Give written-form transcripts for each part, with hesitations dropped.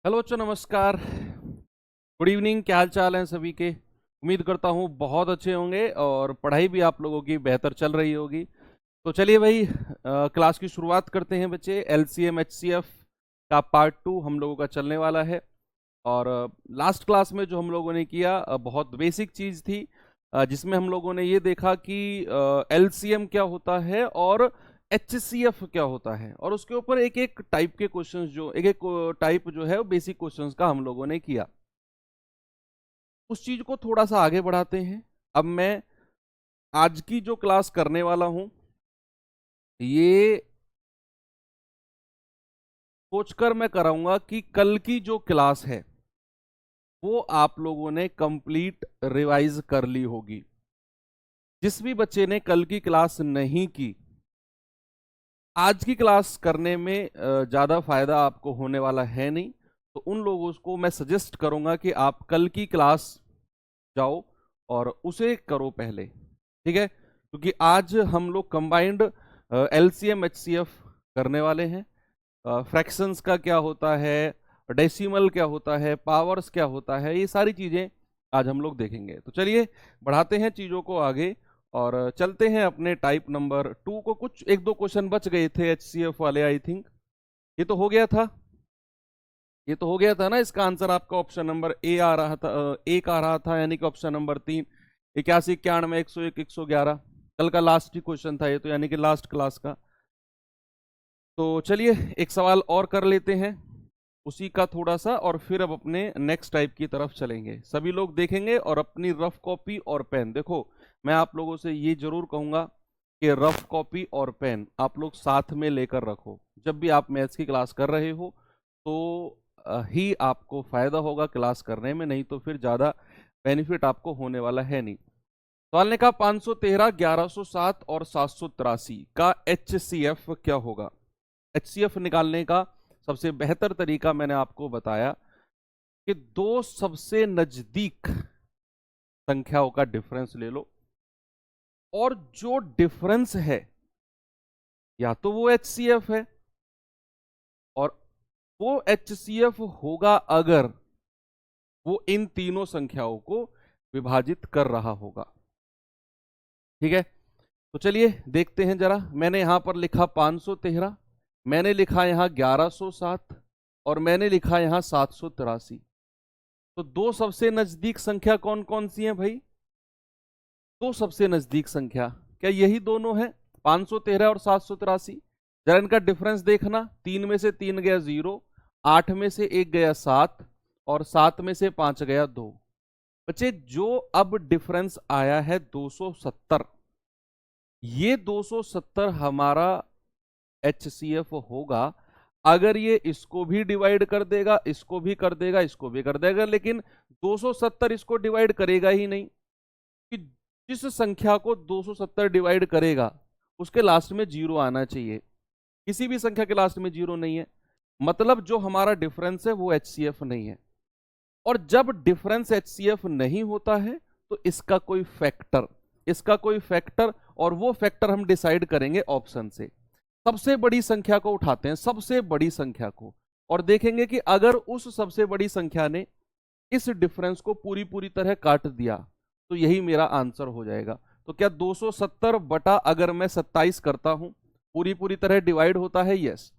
Hello बच्चों, नमस्कार। Good evening. क्या हाल चाल है सभी के? उम्मीद करता हूँ बहुत अच्छे होंगे और पढ़ाई भी आप लोगों की बेहतर चल रही होगी। तो चलिए भाई, क्लास की शुरुआत करते हैं बच्चे। एलसीएम एचसीएफ का पार्ट 2 हम लोगों का चलने वाला है। और लास्ट क्लास में जो हम लोगों ने किया, बहुत बेसिक चीज़ थी, जिसमें हम लोगों ने ये देखा कि एलसीएम क्या होता है और एचसीएफ क्या होता है, और उसके ऊपर एक एक टाइप के क्वेश्चंस, जो एक एक टाइप जो है वो बेसिक क्वेश्चंस का हम लोगों ने किया। उस चीज को थोड़ा सा आगे बढ़ाते हैं। अब मैं आज की जो क्लास करने वाला हूं, ये सोचकर मैं कराऊंगा कि कल की जो क्लास है वो आप लोगों ने कंप्लीट रिवाइज कर ली होगी। जिस भी बच्चे ने कल की क्लास नहीं की, आज की क्लास करने में ज़्यादा फायदा आपको होने वाला है नहीं। तो उन लोगों को मैं सजेस्ट करूंगा कि आप कल की क्लास जाओ और उसे करो पहले, ठीक है? क्योंकि आज हम लोग कंबाइंड एलसीएम एचसीएफ करने वाले हैं। फ्रैक्शंस का क्या होता है, डेसिमल क्या होता है, पावर्स क्या होता है, ये सारी चीज़ें आज हम लोग देखेंगे। तो चलिए बढ़ाते हैं चीज़ों को आगे और चलते हैं अपने टाइप नंबर 2 को। कुछ एक दो क्वेश्चन बच गए थे एचसीएफ वाले, आई थिंक। ये तो हो गया था, ये तो हो गया था ना। इसका आंसर आपका ऑप्शन नंबर ए आ रहा था, एक आ रहा था, यानी कि ऑप्शन नंबर 3। 81, 91, 101, 111 कल का लास्ट ही क्वेश्चन था ये तो, यानी कि लास्ट क्लास का। तो चलिए एक सवाल और कर लेते हैं उसी का थोड़ा सा, और फिर अब अपने नेक्स्ट टाइप की तरफ चलेंगे। सभी लोग देखेंगे और अपनी रफ कॉपी और पेन देखो। मैं आप लोगों से ये जरूर कहूंगा कि रफ कॉपी और पेन आप लोग साथ में लेकर रखो। जब भी आप मैथ्स की क्लास कर रहे हो तो ही आपको फायदा होगा क्लास करने में, नहीं तो फिर ज्यादा बेनिफिट आपको होने वाला है नहीं। सवाल ने कहा 513, 1107 और 783 का एचसीएफ क्या होगा। एचसीएफ निकालने का सबसे बेहतर तरीका मैंने आपको बताया कि दो सबसे नजदीक संख्याओं का डिफरेंस ले लो, और जो डिफरेंस है या तो वो एचसीएफ है, और वो एचसीएफ होगा अगर वो इन तीनों संख्याओं को विभाजित कर रहा होगा। ठीक है, तो चलिए देखते हैं जरा। मैंने यहां पर लिखा 513, मैंने लिखा यहां 1107, और मैंने लिखा यहां 783। तो दो सबसे नजदीक संख्या कौन कौन सी हैं भाई? दो सबसे नजदीक संख्या क्या यही दोनों है, 513 और 783? जरा इनका डिफरेंस देखना। 3 में से 3 गया 0, 8 में से 1 गया 7, और 7 में से 5 गया 2। बच्चे जो अब डिफरेंस आया है 270, ये 270 हमारा एचसीएफ होगा अगर ये इसको भी डिवाइड कर देगा, इसको भी कर देगा, इसको भी कर देगा, लेकिन 270 इसको डिवाइड करेगा ही नहीं। कि जिस संख्या को 270 डिवाइड करेगा उसके लास्ट में जीरो आना चाहिए। किसी भी संख्या के लास्ट में जीरो नहीं है, मतलब जो हमारा डिफरेंस है वो एचसीएफ नहीं है। और जब डिफरेंस एचसीएफ नहीं होता है तो इसका कोई फैक्टर, और वो फैक्टर हम डिसाइड करेंगे ऑप्शन से। सबसे बड़ी संख्या को उठाते हैं, सबसे बड़ी संख्या को, और देखेंगे कि अगर उस सबसे बड़ी संख्या ने इस डिफरेंस को पूरी पूरी तरह काट दिया तो यही मेरा आंसर हो जाएगा। तो क्या 270 बटा अगर मैं 27 करता हूं पूरी पूरी तरह डिवाइड होता है? यस।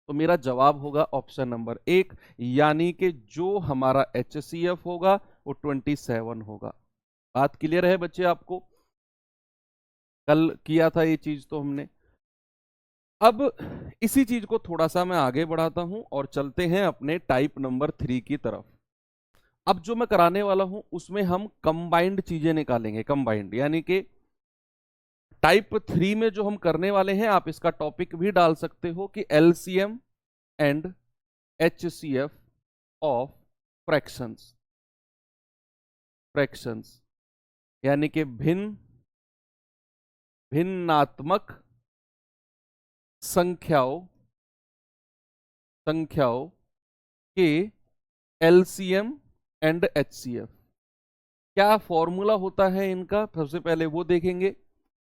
तो मेरा जवाब होगा ऑप्शन नंबर 1, यानी कि जो हमारा एचसीएफ होगा वो 27 होगा। बात क्लियर है बच्चे आपको? कल किया था ये चीज तो हमने। अब इसी चीज को थोड़ा सा मैं आगे बढ़ाता हूं और चलते हैं अपने टाइप नंबर 3 की तरफ। अब जो मैं कराने वाला हूं उसमें हम कंबाइंड चीजें निकालेंगे। कंबाइंड यानी कि टाइप 3 में जो हम करने वाले हैं, आप इसका टॉपिक भी डाल सकते हो कि LCM and HCF of fractions. Fractions यानी कि भिन्नात्मक संख्याओं संख्याओं के एलसीएम एंड एचसीएफ। क्या फॉर्मूला होता है इनका, सबसे पहले वो देखेंगे।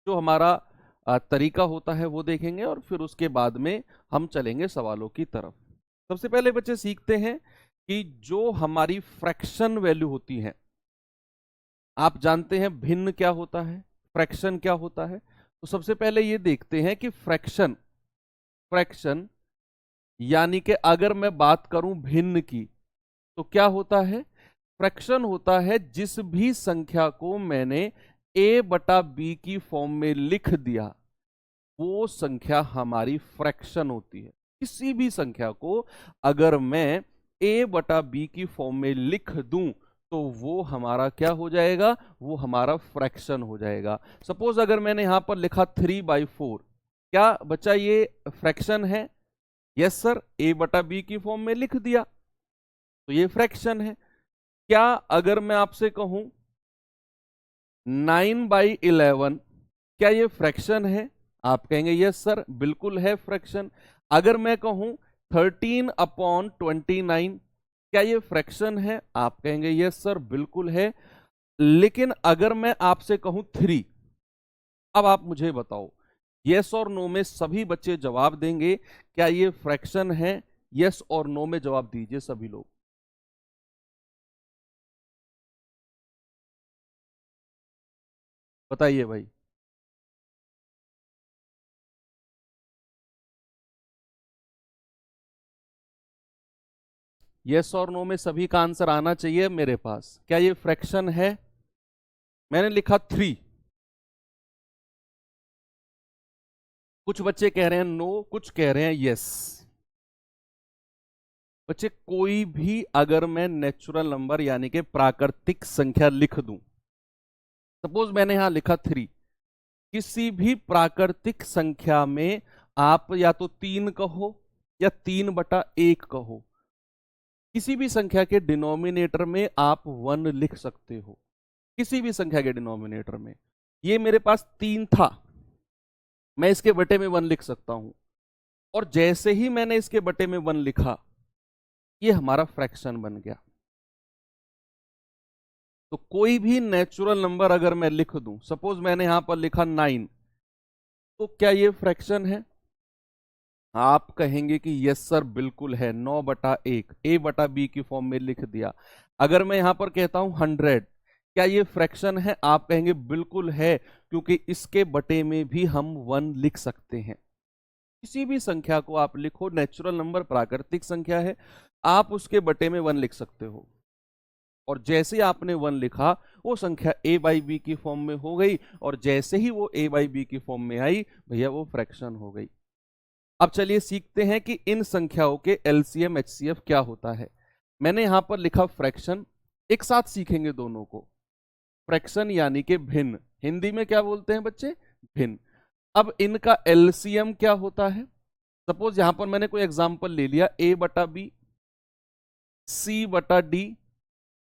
जो हमारा तरीका होता है वो देखेंगे, और फिर उसके बाद में हम चलेंगे सवालों की तरफ। सबसे पहले बच्चे सीखते हैं कि जो हमारी फ्रैक्शन वैल्यू होती है, आप जानते हैं भिन्न क्या होता है, फ्रैक्शन क्या होता है। तो सबसे पहले ये देखते हैं कि फ्रैक्शन फ्रैक्शन यानी कि अगर मैं बात करूं भिन्न की, तो क्या होता है, फ्रैक्शन होता है जिस भी संख्या को मैंने a बटा बी की फॉर्म में लिख दिया, वो संख्या हमारी फ्रैक्शन होती है। किसी भी संख्या को अगर मैं a बटा बी की फॉर्म में लिख दूं तो वो हमारा क्या हो जाएगा, वो हमारा फ्रैक्शन हो जाएगा। सपोज अगर मैंने यहां पर लिखा 3/4, क्या बच्चा ये फ्रैक्शन है? यस सर, a बटा बी की फॉर्म में लिख दिया तो ये फ्रैक्शन है। क्या अगर मैं आपसे कहूं 9/11, क्या ये फ्रैक्शन है? आप कहेंगे यस सर, बिल्कुल है फ्रैक्शन। अगर मैं कहूं 13/29, क्या ये फ्रैक्शन है? आप कहेंगे यस सर, बिल्कुल है। लेकिन अगर मैं आपसे कहूं 3, अब आप मुझे बताओ, यस और नो में सभी बच्चे जवाब देंगे, क्या ये फ्रैक्शन है? यस और नो में जवाब दीजिए सभी लोग। बताइए भाई। यस और नो में सभी का आंसर आना चाहिए मेरे पास। क्या ये फ्रैक्शन है? मैंने लिखा 3। कुछ बच्चे कह रहे हैं नो, कुछ कह रहे हैं यस। बच्चे कोई भी अगर मैं नेचुरल नंबर यानी कि प्राकृतिक संख्या लिख दूं, सपोज मैंने यहां लिखा 3, किसी भी प्राकृतिक संख्या में आप या तो 3 कहो या 3/1 कहो, किसी भी संख्या के डिनोमिनेटर में आप 1 लिख सकते हो। किसी भी संख्या के डिनोमिनेटर में, ये मेरे पास 3 था, मैं इसके बटे में 1 लिख सकता हूं। और जैसे ही मैंने इसके बटे में 1 लिखा, ये हमारा फ्रैक्शन बन गया। तो कोई भी नेचुरल नंबर अगर मैं लिख दूं, सपोज मैंने यहां पर लिखा 9, तो क्या ये फ्रैक्शन है? आप कहेंगे कि यस सर, बिल्कुल है, 9/1 a बटा बी की फॉर्म में लिख दिया। अगर मैं यहां पर कहता हूं 100, क्या ये फ्रैक्शन है? आप कहेंगे बिल्कुल है, क्योंकि इसके बटे में भी हम 1 लिख सकते हैं। किसी भी संख्या को आप लिखो, नेचुरल नंबर प्राकृतिक संख्या है, आप उसके बटे में 1 लिख सकते हो। और जैसे ही आपने 1 लिखा, वो संख्या a/b की फॉर्म में हो गई, और जैसे ही वो a/b की फॉर्म में आई, भैया वो फ्रैक्शन हो गई। अब चलिए सीखते हैं कि इन संख्याओं के एलसीएम एचसीएफ क्या होता है। मैंने यहां पर लिखा फ्रैक्शन, एक साथ सीखेंगे दोनों को। फ्रैक्शन यानी कि भिन्न, हिंदी में क्या बोलते हैं बच्चे? भिन्न। अब इनका एलसीएम क्या होता है? सपोज यहां पर मैंने कोई एग्जांपल ले लिया, a/b, c/d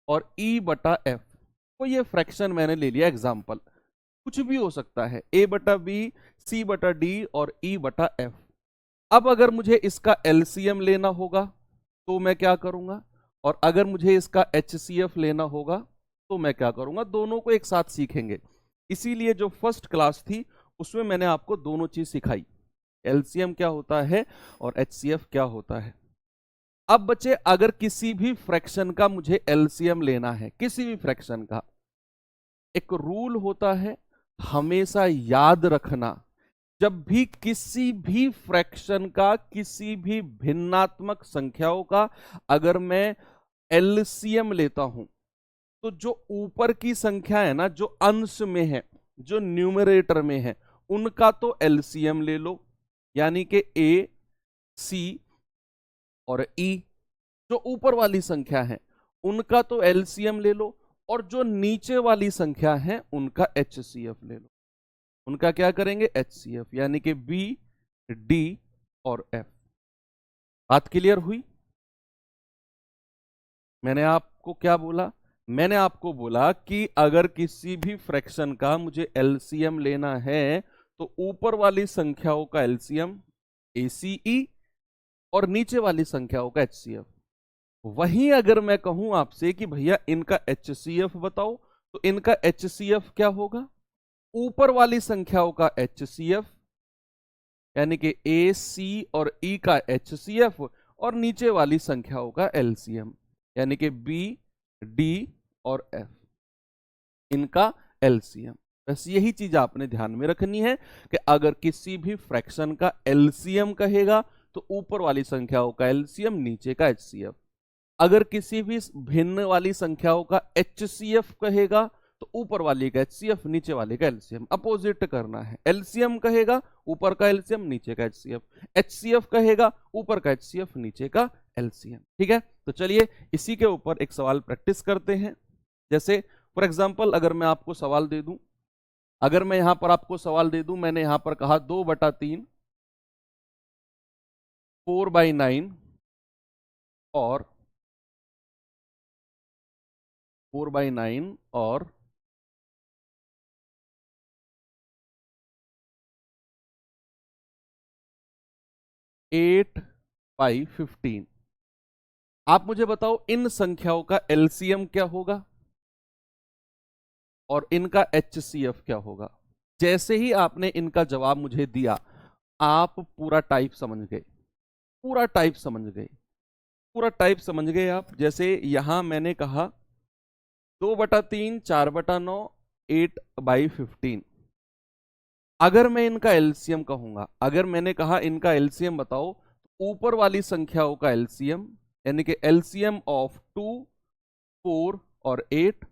और e/f, तो ये फ्रैक्शन मैंने ले लिया एग्जांपल। कुछ भी हो सकता है, a/b, c/d और e/f। अब अगर मुझे इसका एलसीएम लेना होगा तो मैं क्या करूंगा, और अगर मुझे इसका एचसीएफ लेना होगा तो मैं क्या करूंगा, दोनों को एक साथ सीखेंगे। इसीलिए जो फर्स्ट क्लास थी उसमें मैंने आपको दोनों चीज सिखाई, एलसीएम क्या होता है और एचसीएफ क्या होता है। अब बच्चे, अगर किसी भी फ्रैक्शन का मुझे एलसीएम लेना है, किसी भी फ्रैक्शन का, एक रूल होता है, हमेशा याद रखना, जब भी किसी भी फ्रैक्शन का, किसी भी भिन्नात्मक संख्याओं का अगर मैं एलसीएम लेता हूं, तो जो ऊपर की संख्या है ना, जो अंश में है, जो न्यूमरेटर में है, उनका तो एलसीएम ले लो, यानी कि ए, सी और ई। जो ऊपर वाली संख्या है उनका तो एलसीएम ले लो, और जो नीचे वाली संख्या है उनका एचसीएफ ले लो। उनका क्या करेंगे? एचसीएफ, यानी कि बी, डी और एफ। बात क्लियर हुई? मैंने आपको क्या बोला? मैंने आपको बोला कि अगर किसी भी फ्रैक्शन का मुझे एलसीएम लेना है तो ऊपर वाली संख्याओं का एलसीएम एसीई और नीचे वाली संख्याओं का एचसीएफ। वहीं अगर मैं कहूं आपसे कि भैया इनका एचसीएफ बताओ, तो इनका एचसीएफ क्या होगा? ऊपर वाली संख्याओं का एचसीएफ, यानी कि ए, सी और ई का एचसीएफ, और नीचे वाली संख्याओं का एलसीएम। यानी कि बी, डी और एफ, इनका एलसीएम। बस यही चीज आपने ध्यान में रखनी है कि अगर किसी भी फ्रैक्शन का एलसीएम कहेगा तो ऊपर वाली संख्याओं का एलसीएम, नीचे का एचसीएफ। अगर किसी भी भिन्न वाली संख्याओं का एचसीएफ कहेगा तो ऊपर वाली का एचसीएफ, नीचे वाले का एलसीएम। अपोजिट करना है, एलसीएम कहेगा ऊपर का एलसीएम, नीचे का एचसीएफ, एचसीएफ कहेगा ऊपर का एचसीएफ, नीचे का एलसीएम। ठीक है, तो चलिए इसी के ऊपर एक सवाल प्रैक्टिस करते हैं। जैसे फॉर एग्जाम्पल अगर मैं आपको सवाल दे दूं, अगर मैं यहां पर आपको सवाल दे दूं, मैंने यहां पर कहा 2/3 4/9 और 4/9 और 8/15, आप मुझे बताओ इन संख्याओं का एलसीएम क्या होगा और इनका एचसीएफ क्या होगा। जैसे ही आपने इनका जवाब मुझे दिया, आप पूरा टाइप समझ गए, पूरा टाइप समझ गए, पूरा टाइप समझ गए आप। जैसे यहां मैंने कहा 2/3 4/9 8/15, अगर मैं इनका एलसीएम कहूंगा, अगर मैंने कहा इनका एलसीएम बताओ, तो ऊपर वाली संख्याओं का एलसीएम यानी कि एलसीएम ऑफ 2 4 और 8,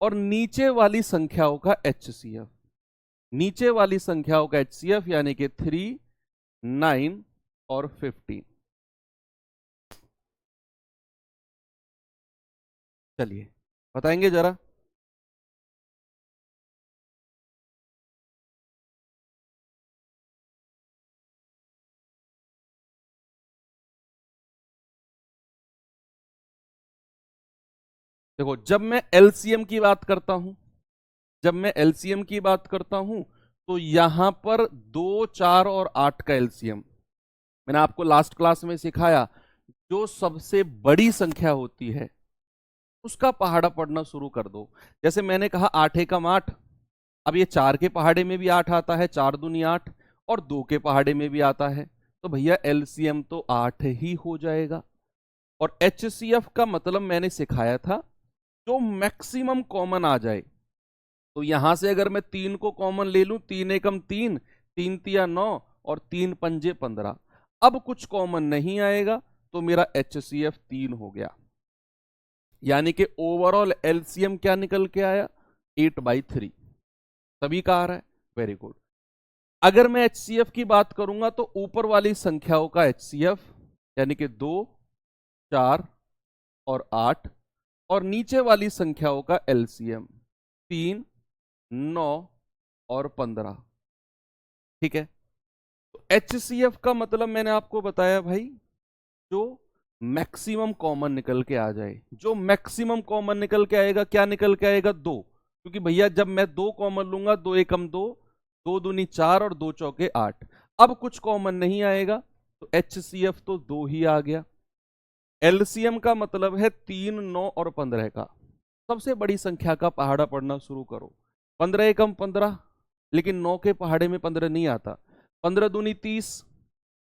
और नीचे वाली संख्याओं का एचसीएफ, नीचे वाली संख्याओं का एचसीएफ यानी कि 3 9 और 15। चलिए बताएंगे जरा। देखो जब मैं एलसीएम की बात करता हूं, जब मैं एलसीएम की बात करता हूं तो यहां पर 2 4 और 8 का एलसीएम, मैंने आपको लास्ट क्लास में सिखाया, जो सबसे बड़ी संख्या होती है उसका पहाड़ा पढ़ना शुरू कर दो। जैसे मैंने कहा 8 एकम 8, अब ये 4 के पहाड़े में भी 8 आता है, 4 दूनी 8, और 2 के पहाड़े में भी आता है, तो भैया एलसीएम तो 8 ही हो जाएगा। और एचसीएफ का मतलब मैंने सिखाया था, जो मैक्सिमम कॉमन आ जाए। तो यहां से अगर मैं 3 को कॉमन ले लूं, 3 एकम 3, 3 तिया 9 और 3 पंजे 15, अब कुछ कॉमन नहीं आएगा तो मेरा एचसीएफ 3 हो गया। यानी कि ओवरऑल एलसीएम क्या निकल के आया, 8/3। सभी का आ रहा है, वेरी गुड। अगर मैं एचसीएफ की बात करूंगा तो ऊपर वाली संख्याओं का एचसीएफ यानी कि 2 4 और 8, और नीचे वाली संख्याओं का एलसीएम 3 9 और 15। ठीक है, तो एचसीएफ का मतलब मैंने आपको बताया भाई, जो मैक्सिमम कॉमन निकल के आ जाए। जो मैक्सिमम कॉमन निकल के आएगा, क्या निकल के आएगा, 2, क्योंकि भैया जब मैं 2 कॉमन लूंगा, 2 एकम 2, 2 दूनी 4 और 2 चौके 8, अब कुछ कॉमन नहीं आएगा तो एचसीएफ तो 2 ही आ गया। एलसीएम का मतलब है 3 9 और 15 का। सबसे बड़ी संख्या का पहाड़ा पढ़ना शुरू करो। 15 एकम 15, लेकिन 9 के पहाड़े में 15 नहीं आता। 15 दूनी 30,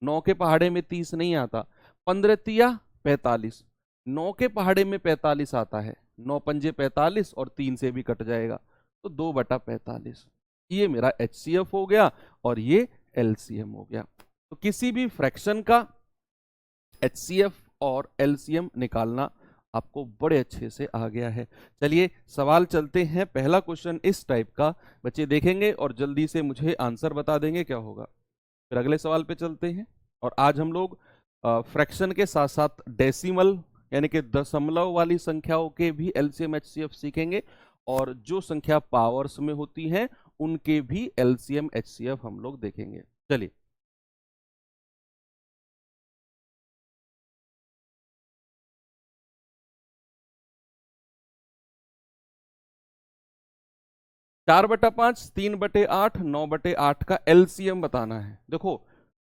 9 के पहाड़े में 30 नहीं आता। 15 तिया 45, 9 के पहाड़े में 45 आता है। 9 पंजे 45 और 3 से भी कट जाएगा, तो 2/45। ये मेरा एचसीएफ हो गया और ये एलसीएम हो गया। तो किसी भी फ्रैक्शन का एचसीएफ और एलसीएम निकालना आपको बड़े अच्छे से आ गया है। चलिए सवाल चलते हैं। पहला क्वेश्चन इस टाइप का, बच्चे देखेंगे और जल्दी से मुझे आंसर बता देंगे क्या होगा। फिर अगले सवाल पे चलते हैं। और आज हम लोग फ्रैक्शन के साथ साथ डेसिमल यानी कि दशमलव वाली संख्याओं के भी एलसीएम एचसीएफ सीखेंगे, और जो संख्या पावर्स में होती हैं उनके भी एलसीएम एचसीएफ हम लोग देखेंगे। चलिए 4/5 3/8 9/8 का एलसीएम बताना है। देखो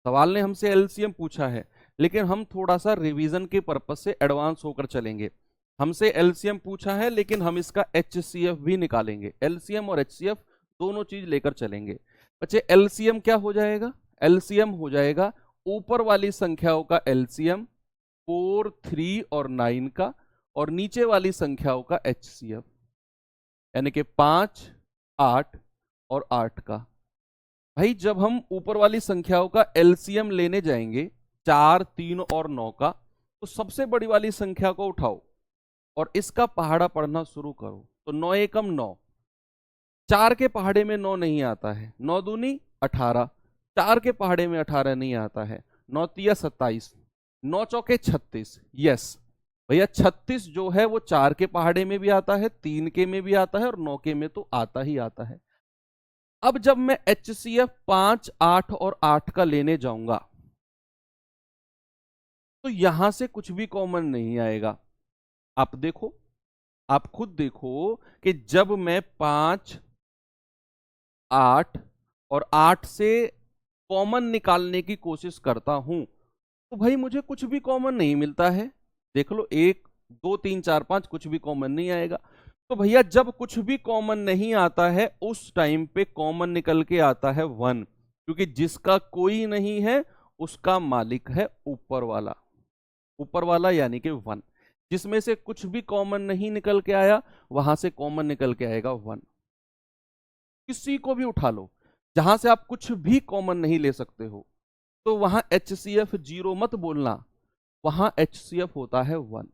सवाल ने हमसे एलसीएम पूछा है, लेकिन हम थोड़ा सा रिवीजन के पर्पज से एडवांस होकर चलेंगे। हमसे एलसीएम पूछा है लेकिन हम इसका एचसीएफ भी निकालेंगे। एलसीएम और एचसीएफ दोनों चीज लेकर चलेंगे। बच्चे एलसीएम क्या हो जाएगा, एलसीएम हो जाएगा ऊपर वाली संख्याओं का एलसीएम 4 3 और 9 का, और नीचे वाली संख्याओं का HCF, यानी कि 5, 8 और 8 का। भाई जब हम ऊपर वाली संख्याओं का LCM लेने जाएंगे 4, 3 और 9 का, तो सबसे बड़ी वाली संख्या को उठाओ और इसका पहाड़ा पढ़ना शुरू करो। तो 9 एकम 9, 4 के पहाड़े में 9 नहीं आता है, 9 दूनी 18, 4 के पहाड़े में 18 नहीं आता है, 9 तिया 27, 9 चौके 36। यस भैया 36 जो है वो 4 के पहाड़े में भी आता है, 3 के में भी आता है और 9 के में तो आता ही आता है। अब जब मैं HCF 5, 8 और 8 का लेने जाऊंगा तो यहां से कुछ भी कॉमन नहीं आएगा। आप देखो, आप खुद देखो कि जब मैं 5, 8 और 8 से कॉमन निकालने की कोशिश करता हूं तो भाई मुझे कुछ भी कॉमन नहीं मिलता है। देख लो 1, 2, 3, 4, 5 कुछ भी कॉमन नहीं आएगा। तो भैया जब कुछ भी कॉमन नहीं आता है उस टाइम पे कॉमन निकल के आता है 1, क्योंकि जिसका कोई नहीं है उसका मालिक है ऊपर वाला। ऊपर वाला यानी कि 1, जिसमें से कुछ भी कॉमन नहीं निकल के आया वहां से कॉमन निकल के आएगा 1। किसी को भी उठा लो, जहां से आप कुछ भी कॉमन नहीं ले सकते हो तो वहां HCF 0 मत बोलना, वहां HCF होता है 1।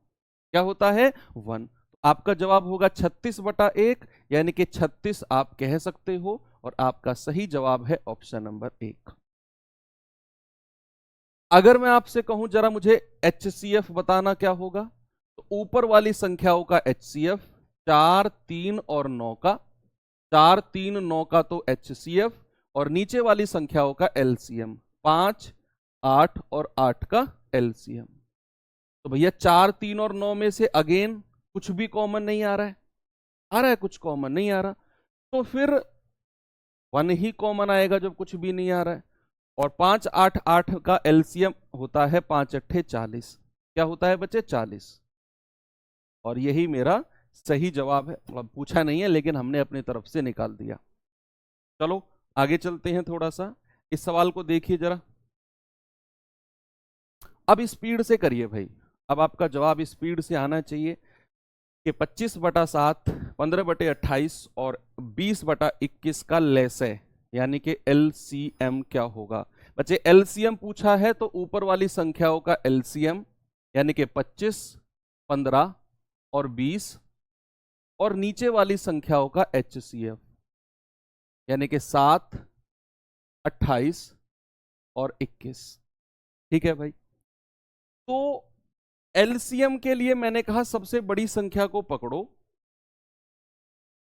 क्या होता है? 1। आपका जवाब होगा 36/1, यानी कि 36 आप कह सकते हो और आपका सही जवाब है ऑप्शन नंबर 1। अगर मैं आपसे कहूं जरा मुझे HCF बताना क्या होगा, तो ऊपर वाली संख्याओं का HCF 4, 3 और 9 का, 4, 3, 9 का तो HCF और नीचे वाली संख्याओं का LCM 5, 8 और 8 का LCM। तो भैया 4, 3 और 9 में से अगेन कुछ भी कॉमन नहीं आ रहा है, आ रहा है कुछ कॉमन नहीं आ रहा, तो फिर 1 ही कॉमन आएगा जब कुछ भी नहीं आ रहा है। और 5, 8, 8 का LCM होता है 5 अट्ठे 40। क्या होता है बच्चे? 40। और यही मेरा सही जवाब है। मतलब पूछा नहीं है लेकिन हमने अपनी तरफ से निकाल दिया। चलो आगे चलते हैं, थोड़ा सा इस सवाल को देखिए जरा। अब स्पीड से करिए भाई, अब आपका जवाब स्पीड से आना चाहिए कि 25/7, 15/28 और 20/21 का लेस है, यानी कि LCM क्या होगा। बच्चे LCM पूछा है तो ऊपर वाली संख्याओं का LCM यानी कि 25, 15 और 20 और नीचे वाली संख्याओं का HCF यानी कि 7, 28 और 21। ठीक है भाई, तो LCM के लिए मैंने कहा सबसे बड़ी संख्या को पकड़ो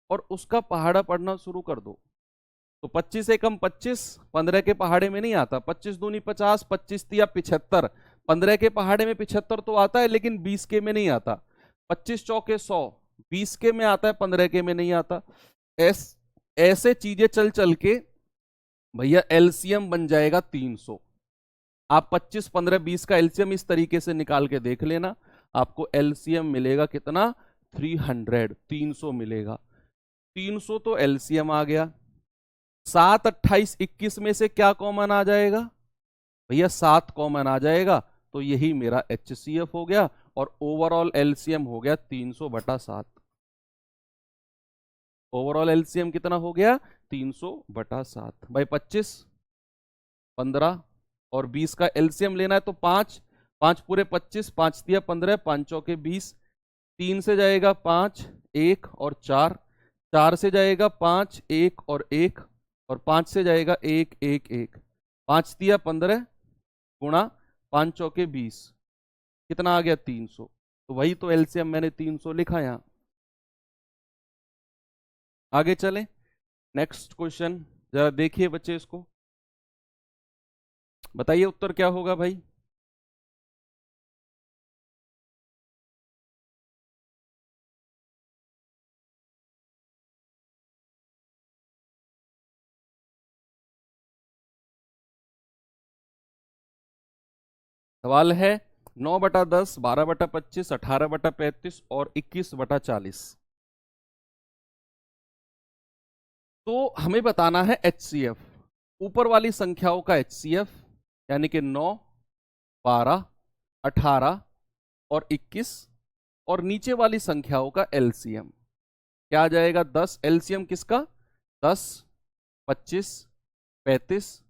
और उसका पहाड़ा पढ़ना शुरू कर दो। तो 25 एकम 25, 15 के पहाड़े में नहीं आता, 25 दूनी 50, 25 तिया 75, 15 के पहाड़े में 75 तो आता है लेकिन 20 के में नहीं आता। 25 चौके 100, 20 के में आता है, 15 के में नहीं आता। ऐसे चीजें चल चल के भैया LCM बन जाएगा 300। आप 25, 15, 20 का LCM इस तरीके से निकाल के देख लेना, आपको LCM मिलेगा कितना? 300, 300 मिलेगा। 300 तो LCM आ गया। 7, 28, 21 में से क्या कॉमन आ जाएगा? भैया 7 कॉमन आ जाएगा, तो यही मेरा HCF हो गया और ओवरऑल LCM हो गया 300/7। ओवरऑल LCM कितना हो गया? 300/7। भाई 25, 15 और 20 का LCM लेना है तो 5, 5 पूरे 25, 5 तिया 15, 5 चौके 20, 3 से जाएगा 5, 1 और 4, 4 से जाएगा 5, 1 और 1 और 5 से जाएगा 1, 1, 1, 5 तिया 15 गुणा 5 चौके 20, कितना आ गया? 300। तो वही तो LCM मैंने 300 लिखा यहां। आगे चले, नेक्स्ट क्वेश्चन जरा देखिए बच्चे, इसको बताइए उत्तर क्या होगा भाई। सवाल है 9/10, 12/25, 18/35 और 21/40। तो हमें बताना है HCF, ऊपर वाली संख्याओं का HCF यानी कि 9, 12, 18 और 21 और नीचे वाली संख्याओं का एलसीएम क्या आ जाएगा? 10। एलसीएम किसका? 10, 25, 35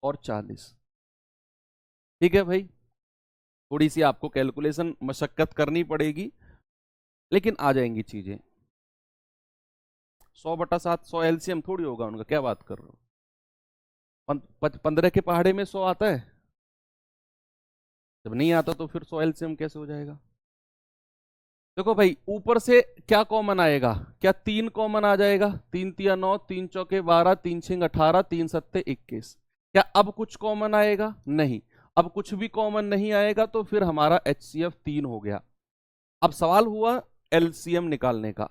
और 40। ठीक है भाई, थोड़ी सी आपको कैलकुलेशन मशक्कत करनी पड़ेगी, लेकिन आ जाएंगी चीजें। 100/7 100 एलसीएम थोड़ी होगा उनका, क्या बात कर रहे हो? 15 के पहाड़े में 100 आता है? जब नहीं आता तो फिर 100 एलसीएम कैसे हो जाएगा? देखो भाई, ऊपर से क्या कॉमन आएगा? क्या 3 कॉमन आ जाएगा? 3 तिया 9, 3 चौके 12, 3 छिंग 18, 3 सत्ते 21। क्या अब कुछ कॉमन आएगा? नहीं। अब कुछ भी कॉमन नहीं आएगा तो फिर हमारा एचसीएफ 3 हो गया। अब सवाल हुआ एलसीएम निकालने का।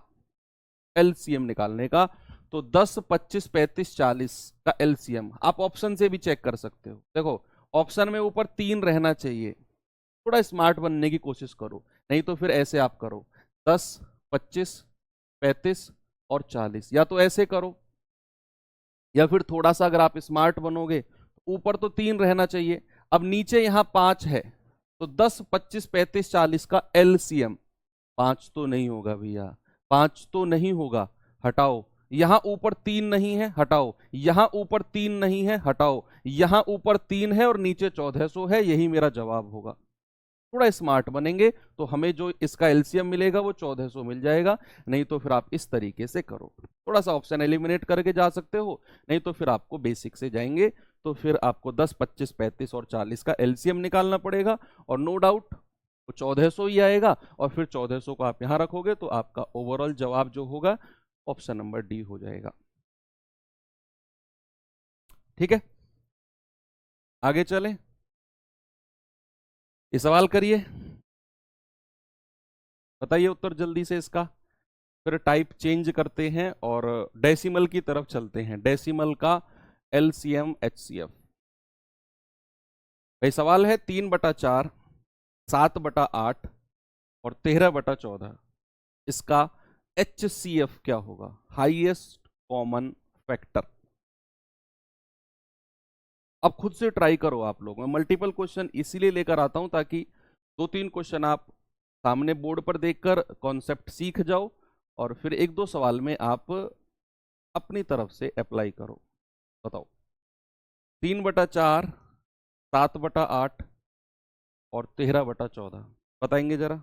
एलसीएम निकालने का तो 10, 25, 35, 40 का एलसीएम आप ऑप्शन से भी चेक कर सकते हो। देखो, ऑप्शन में ऊपर 3 रहना चाहिए। थोड़ा स्मार्ट बनने की कोशिश करो, नहीं तो फिर ऐसे आप करो 10, 25, 35 और 40, या तो ऐसे करो, या फिर थोड़ा सा अगर आप स्मार्ट बनोगे ऊपर तो 3 रहना चाहिए, अब नीचे यहां 5 है, तो 10, 25, 35, 40 का एलसीएम 5 तो नहीं होगा भैया, 5 तो नहीं होगा, हटाओ। यहां ऊपर 3 नहीं है, हटाओ। यहां ऊपर 3 नहीं है, हटाओ। यहां ऊपर 3 है और नीचे 1400 है, यही मेरा जवाब होगा। थोड़ा स्मार्ट बनेंगे तो हमें जो इसका एलसीएम मिलेगा वो 1400 मिल जाएगा। नहीं तो फिर आप इस तरीके से करो, थोड़ा सा ऑप्शन एलिमिनेट करके जा सकते हो, नहीं तो फिर आपको बेसिक से जाएंगे तो फिर आपको 10, 25, 35 और 40 का एलसीएम निकालना पड़ेगा, और नो डाउट वो 1400 ही आएगा, और फिर 1400 को आप यहां रखोगे तो आपका ओवरऑल जवाब जो होगा ऑप्शन नंबर डी हो जाएगा। ठीक है, आगे चलें। ये सवाल करिए, बताइए उत्तर जल्दी से इसका, फिर टाइप चेंज करते हैं और डेसिमल की तरफ चलते हैं। डेसिमल का एलसीएम एचसीएफ। भाई सवाल है 3/4, 7/8 और 13/14, इसका एचसीएफ क्या होगा? Highest common factor. अब खुद से ट्राई करो आप लोग, मैं मल्टीपल क्वेश्चन इसीलिए लेकर आता हूं ताकि 2-3 क्वेश्चन आप सामने बोर्ड पर देखकर कॉन्सेप्ट सीख जाओ, और फिर 1-2 सवाल में आप अपनी तरफ से अप्लाई करो। बताओ, 3/4, 7/8 और 13/14, बताएंगे जरा।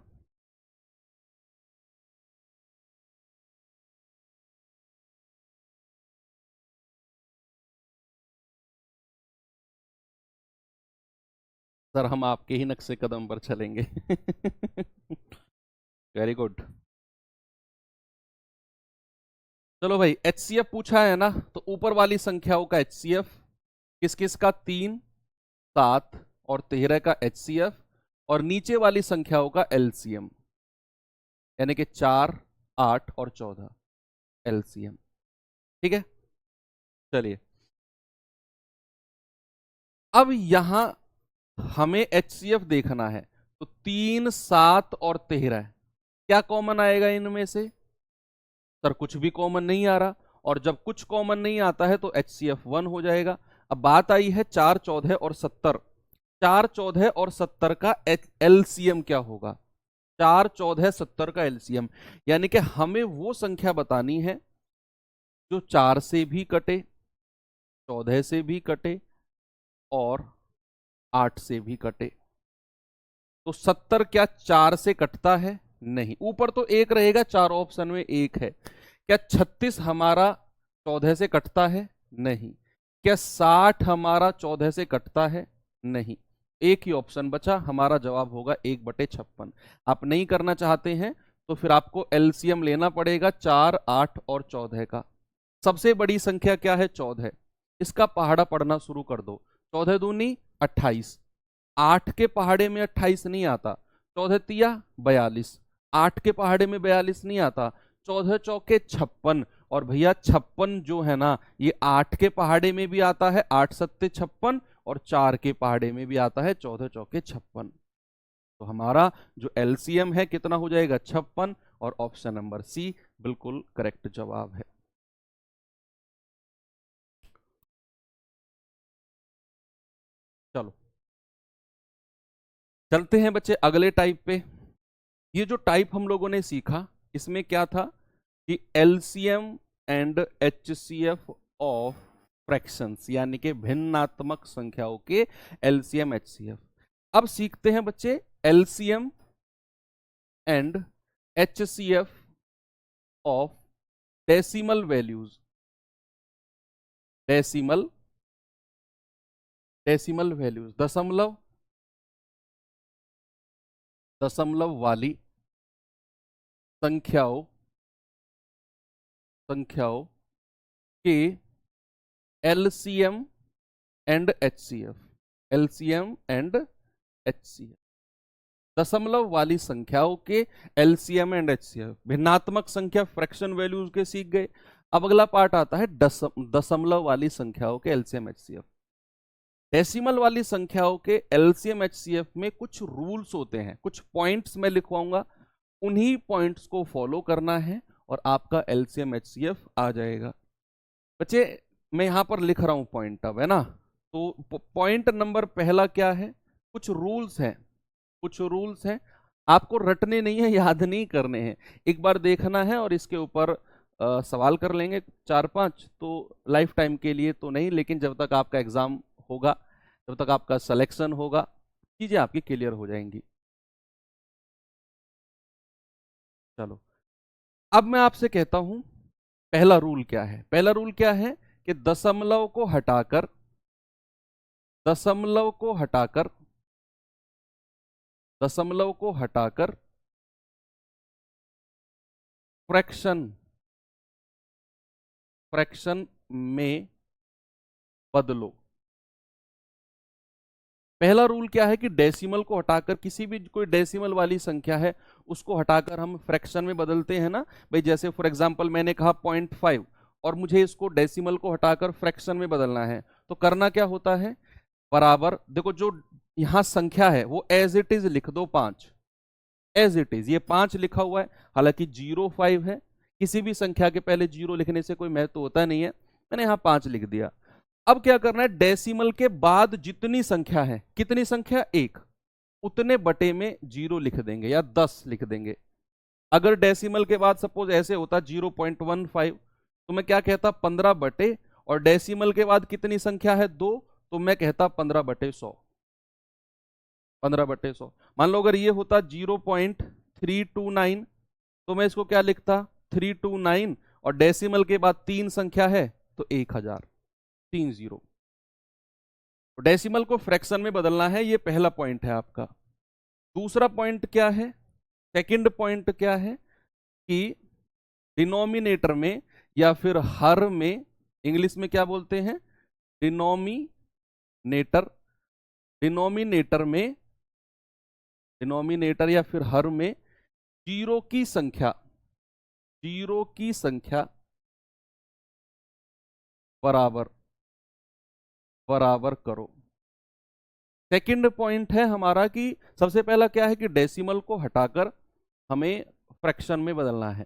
सर हम आपके ही नक्शे कदम पर चलेंगे। Very good. चलो भाई, एचसीएफ पूछा है ना, तो ऊपर वाली संख्याओं का एचसीएफ, किस किस का? 3, 7 और 13 का एचसीएफ, और नीचे वाली संख्याओं का एलसीएम, यानी कि 4, 8 और 14 एलसीएम। ठीक है, चलिए अब यहां हमें एचसीएफ देखना है, तो 3, 7 और 13 क्या कॉमन आएगा इनमें से? सर कुछ भी कॉमन नहीं आ रहा, और जब कुछ कॉमन नहीं आता है तो एचसीएफ 1 हो जाएगा। अब बात आई है 4, 14 और 70। 4, 14 और 70 का एलसीएम क्या होगा? 4, 14, 70 का एलसीएम, यानी कि हमें वो संख्या बतानी है जो 4 से भी कटे, 14 से भी कटे और 8 से भी कटे। तो 70 क्या 4 से कटता है? नहीं। ऊपर तो एक रहेगा, चार ऑप्शन में एक है। क्या 36 हमारा 14 से कटता है? नहीं। क्या 60 हमारा 14 से कटता है? नहीं। एक ही ऑप्शन बचा, हमारा जवाब होगा 1/56। आप नहीं करना चाहते हैं तो फिर आपको एलसीएम लेना पड़ेगा 4, 8 और 14 का। सबसे बड़ी संख्या क्या है? 14। इसका पहाड़ा पढ़ना शुरू कर दो। 14 दूनी 28, 8 के पहाड़े में 28 नहीं आता। 14 तिया 42, 8 के पहाड़े में 42 नहीं आता। 14 चौके 56, और भैया 56 जो है ना, ये 8 के पहाड़े में भी आता है, 8 सत्ते 56, और 4 के पहाड़े में भी आता है, 14 चौके 56। तो हमारा जो एलसीएम है कितना हो जाएगा? 56, और ऑप्शन नंबर सी बिल्कुल करेक्ट जवाब है। चलो चलते हैं बच्चे अगले टाइप पे। ये जो टाइप हम लोगों ने सीखा इसमें क्या था कि LCM and HCF of fractions, यानी कि भिन्नात्मक संख्याओं के एलसीएम एचसीएफ। अब सीखते हैं बच्चे LCM and HCF of decimal values. Decimal values, दशमलव वाली संख्याओं के LCM and HCF. LCM and HCF, दशमलव वाली संख्याओं के एलसीएम एंड एचसीएफ। भिन्नात्मक संख्या फ्रैक्शन वैल्यूज के सीख गए। अब अगला पार्ट आता है दशमलव वाली संख्याओं के एलसीएम एचसीएफ। डेसिमल वाली संख्याओं के एलसीएम एचसीएफ में कुछ रूल्स होते हैं, कुछ पॉइंट्स मैं लिखवाऊंगा, उन्हीं पॉइंट्स को फॉलो करना है और आपका एलसीएम एचसीएफ आ जाएगा। बच्चे मैं यहां पर लिख रहा हूं पॉइंट, अब है ना। तो पॉइंट नंबर पहला क्या है, कुछ रूल्स हैं, आपको रटने नहीं है, याद नहीं करने हैं, एक बार देखना है और इसके ऊपर सवाल कर लेंगे 4-5, तो लाइफ टाइम के लिए तो नहीं, लेकिन जब तक आपका एग्जाम होगा, जब तक आपका सिलेक्शन होगा, चीजें आपकी क्लियर हो जाएंगी। चलो अब मैं आपसे कहता हूं पहला रूल क्या है। पहला रूल क्या है कि दशमलव को हटाकर फ्रैक्शन में बदलो। पहला रूल क्या है कि डेसिमल को हटाकर, किसी भी कोई डेसिमल वाली संख्या है उसको हटाकर हम फ्रैक्शन में बदलते हैं ना भाई। जैसे फॉर एग्जांपल मैंने कहा 0.5 और मुझे इसको डेसिमल को हटाकर फ्रैक्शन में बदलना है, तो करना क्या होता है, बराबर, देखो जो यहां संख्या है वो एज इट इज लिख दो, 5 एज इट इज, ये 5 लिखा हुआ है, हालांकि 05 है, किसी भी संख्या के पहले 0 लिखने से कोई महत्व होता नहीं है, मैंने यहां 5 लिख दिया। अब क्या करना है, डेसिमल के बाद जितनी संख्या है, कितनी संख्या 1, उतने बटे में 0 लिख देंगे या 10 लिख देंगे। अगर डेसिमल के बाद सपोज ऐसे होता 0.15, तो मैं क्या कहता 15 बटे, और डेसिमल के बाद कितनी संख्या है 2, तो मैं कहता 15/100। 15/100। मान लो अगर ये होता 0.329, तो मैं इसको क्या लिखता 329, और डेसिमल के बाद 3 संख्या है तो 1000, 30। डेसिमल को फ्रैक्शन में बदलना है, ये पहला पॉइंट है आपका। दूसरा पॉइंट क्या है, सेकंड पॉइंट क्या है कि डिनोमिनेटर में या फिर हर में, इंग्लिश में क्या बोलते हैं, डिनोमिनेटर या फिर हर में जीरो की संख्या बराबर करो। सेकंड पॉइंट है हमारा कि सबसे पहला क्या है कि डेसिमल को हटाकर हमें फ्रैक्शन में बदलना है।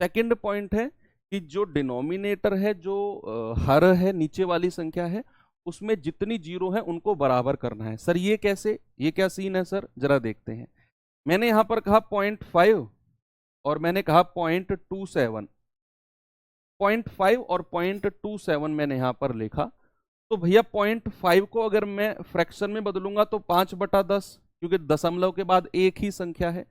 सेकंड पॉइंट है कि जो डिनोमिनेटर है, जो हर है, नीचे वाली संख्या है, उसमें जितनी जीरो है उनको बराबर करना है। सर ये कैसे, ये क्या सीन है सर, जरा देखते हैं। मैंने यहां पर कहा 0.5 और मैंने कहा 0.27, 0.5 और 0.27 मैंने यहां पर लिखा। तो भैया 0.5 को अगर मैं फ्रैक्शन में बदलूंगा तो 5/10, क्योंकि दशमलव के बाद एक ही संख्या है।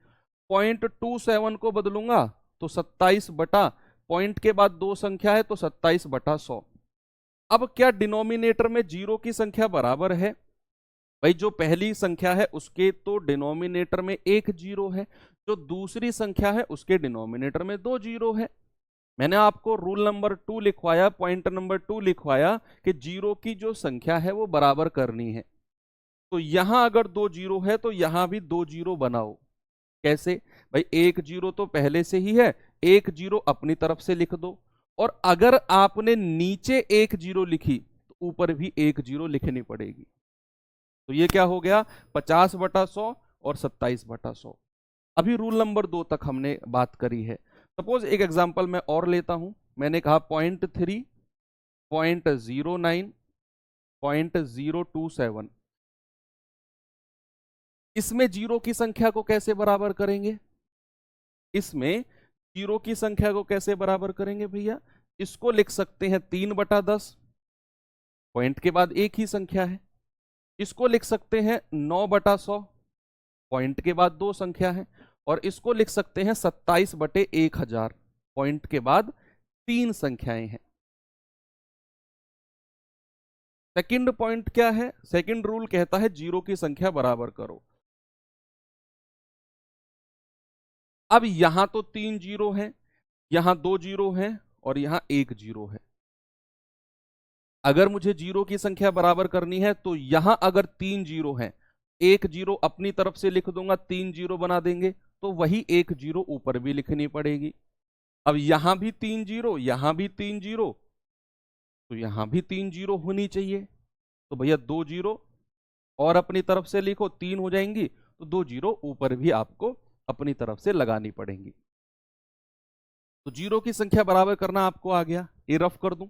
0.27 को बदलूंगा तो 27 बटा, पॉइंट के बाद 2 संख्या है तो 27/100। अब क्या डिनोमिनेटर में जीरो की संख्या बराबर है, भाई जो पहली संख्या है उसके तो डिनोमिनेटर में 1 जीरो है, जो दूसरी संख्या है उसके डिनोमिनेटर में 2 जीरो है। मैंने आपको रूल नंबर 2 लिखवाया, पॉइंट नंबर 2 लिखवाया कि जीरो की जो संख्या है वो बराबर करनी है। तो यहां अगर 2 जीरो है तो यहां भी 2 जीरो बनाओ। कैसे भाई, 1 जीरो तो पहले से ही है, 1 जीरो अपनी तरफ से लिख दो, और अगर आपने नीचे 1 जीरो लिखी तो ऊपर भी 1 जीरो लिखनी पड़ेगी। तो ये क्या हो गया, 50/100 और 27/100। अभी रूल नंबर 2 तक हमने बात करी है। सपोज एक एग्जांपल मैं और लेता हूं, मैंने कहा 0.3, 0.09, 0.027। इसमें जीरो की संख्या को कैसे बराबर करेंगे, इसमें जीरो की संख्या को कैसे बराबर करेंगे भैया? इसको लिख सकते हैं 3/10, पॉइंट के बाद एक ही संख्या है। इसको लिख सकते हैं 9/100, पॉइंट के बाद दो संख्या है। और इसको लिख सकते हैं 27/1000, पॉइंट के बाद तीन संख्याएं हैं। सेकंड पॉइंट क्या है? सेकंड रूल कहता है जीरो की संख्या बराबर करो। अब यहां तो 3 जीरो है, यहां 2 जीरो है और यहां 1 जीरो है। अगर मुझे जीरो की संख्या बराबर करनी है तो यहां अगर 3 जीरो है, 1 जीरो अपनी तरफ से लिख दूंगा, 3 जीरो बना देंगे, तो वही 1 जीरो ऊपर भी लिखनी पड़ेगी। अब यहां भी 3 जीरो, यहां भी 3 जीरो, तो यहां भी 3 जीरो होनी चाहिए। तो भैया 2 जीरो और अपनी तरफ से लिखो, 3 हो जाएंगी, तो 2 जीरो ऊपर भी आपको अपनी तरफ से लगानी पड़ेंगी। तो जीरो की संख्या बराबर करना आपको आ गया। ये रफ कर दूं,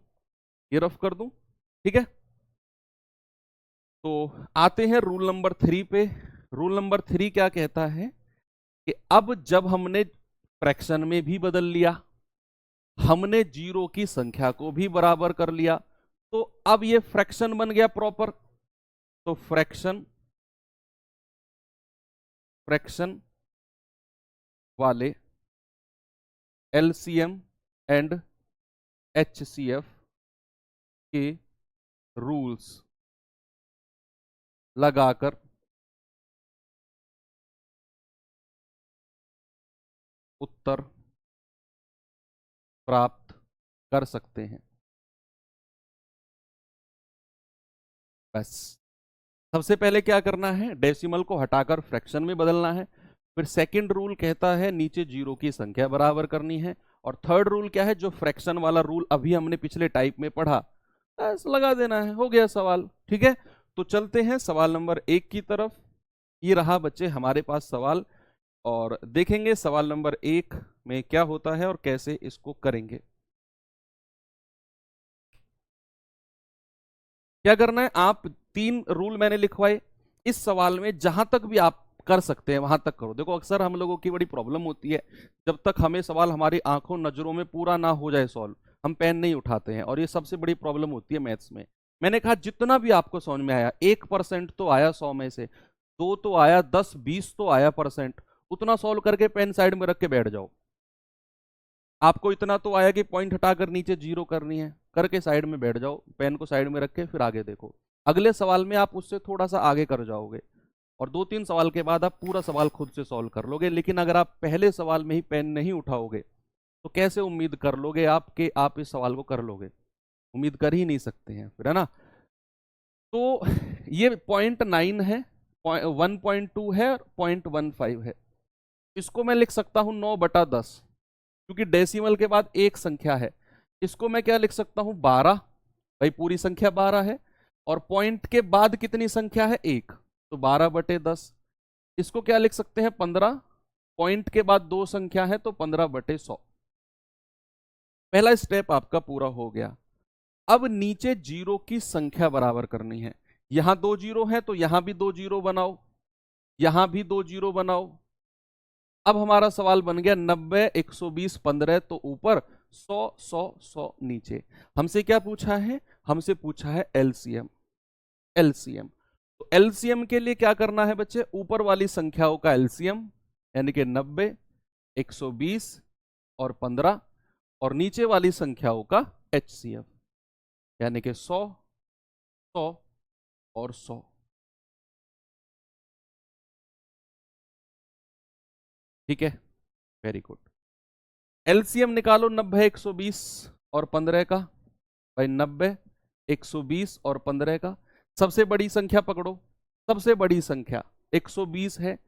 ये रफ कर दूं, ठीक है। तो आते हैं रूल नंबर 3 पे। रूल नंबर 3 क्या कहता है कि अब जब हमने फ्रैक्शन में भी बदल लिया, हमने जीरो की संख्या को भी बराबर कर लिया, तो अब ये फ्रैक्शन बन गया प्रॉपर। तो फ्रैक्शन वाले एलसीएम एंड एचसीएफ के रूल्स लगाकर उत्तर प्राप्त कर सकते हैं। बस सबसे पहले क्या करना है? डेसिमल को हटाकर फ्रैक्शन में बदलना है। फिर सेकंड रूल कहता है नीचे जीरो की संख्या बराबर करनी है। और थर्ड रूल क्या है? जो फ्रैक्शन वाला रूल अभी हमने पिछले टाइप में पढ़ा, बस लगा देना है, हो गया सवाल। ठीक है, तो चलते हैं सवाल नंबर 1 की तरफ। ये रहा बच्चे हमारे पास सवाल, और देखेंगे सवाल नंबर 1 में क्या होता है और कैसे इसको करेंगे। क्या करना है? आप 3 रूल मैंने लिखवाए, इस सवाल में जहां तक भी आप कर सकते हैं वहां तक करो। देखो अक्सर हम लोगों की बड़ी प्रॉब्लम होती है, जब तक हमें सवाल हमारी आंखों नजरों में पूरा ना हो जाए सॉल्व, हम पेन नहीं उठाते हैं, और ये सबसे बड़ी प्रॉब्लम होती है मैथ्स में। मैंने कहा जितना भी आपको समझ में आया, 1% तो आया 100 में से, 2 तो आया, 10 20 तो आया परसेंट, उतना सॉल्व करके पेन साइड में रख के बैठ जाओ। आपको इतना तो आया कि पॉइंट हटाकर नीचे जीरो करनी है, करके साइड में बैठ जाओ, पेन को साइड में रख के फिर आगे देखो। अगले सवाल में आप उससे थोड़ा सा आगे कर जाओगे, और 2-3 सवाल के बाद आप पूरा सवाल खुद से सॉल्व कर लोगे। लेकिन अगर आप पहले सवाल में ही पेन नहीं उठाओगे तो कैसे उम्मीद कर लोगे आप इस सवाल को कर लोगे? उम्मीद कर ही नहीं सकते हैं फिर, है ना। तो ये 0.9 है, 1.2 है, 0.15 है। इसको मैं लिख सकता हूं 9/10, क्योंकि डेसिमल के बाद एक संख्या है। इसको मैं क्या लिख सकता हूं? 12, भाई पूरी संख्या 12 है, और पॉइंट के बाद कितनी संख्या है? 1, तो 12/10। इसको क्या लिख सकते हैं? 15, पॉइंट के बाद 2 संख्या है, तो 15/100। पहला स्टेप आपका पूरा हो गया। अब नीचे जीरो की संख्या बराबर करनी है। यहां 2 जीरो है, तो यहां भी 2 जीरो बनाओ, यहां भी 2 जीरो बनाओ। अब हमारा सवाल बन गया 90, 120, 15, तो ऊपर 100, 100, 100 नीचे। हमसे क्या पूछा है? हमसे पूछा है एलसीएम। एलसीएम, तो एलसीएम के लिए क्या करना है बच्चे? ऊपर वाली संख्याओं का एलसीएम, यानी कि 90, 120 और 15, और नीचे वाली संख्याओं का एचसीएफ, यानी कि 100, 100 और 100। ठीक है, वेरी गुड। एलसीएम निकालो 90, 120 और 15 का। भाई 90, 120 और 15 का सबसे बड़ी संख्या पकड़ो। सबसे बड़ी संख्या 120 है,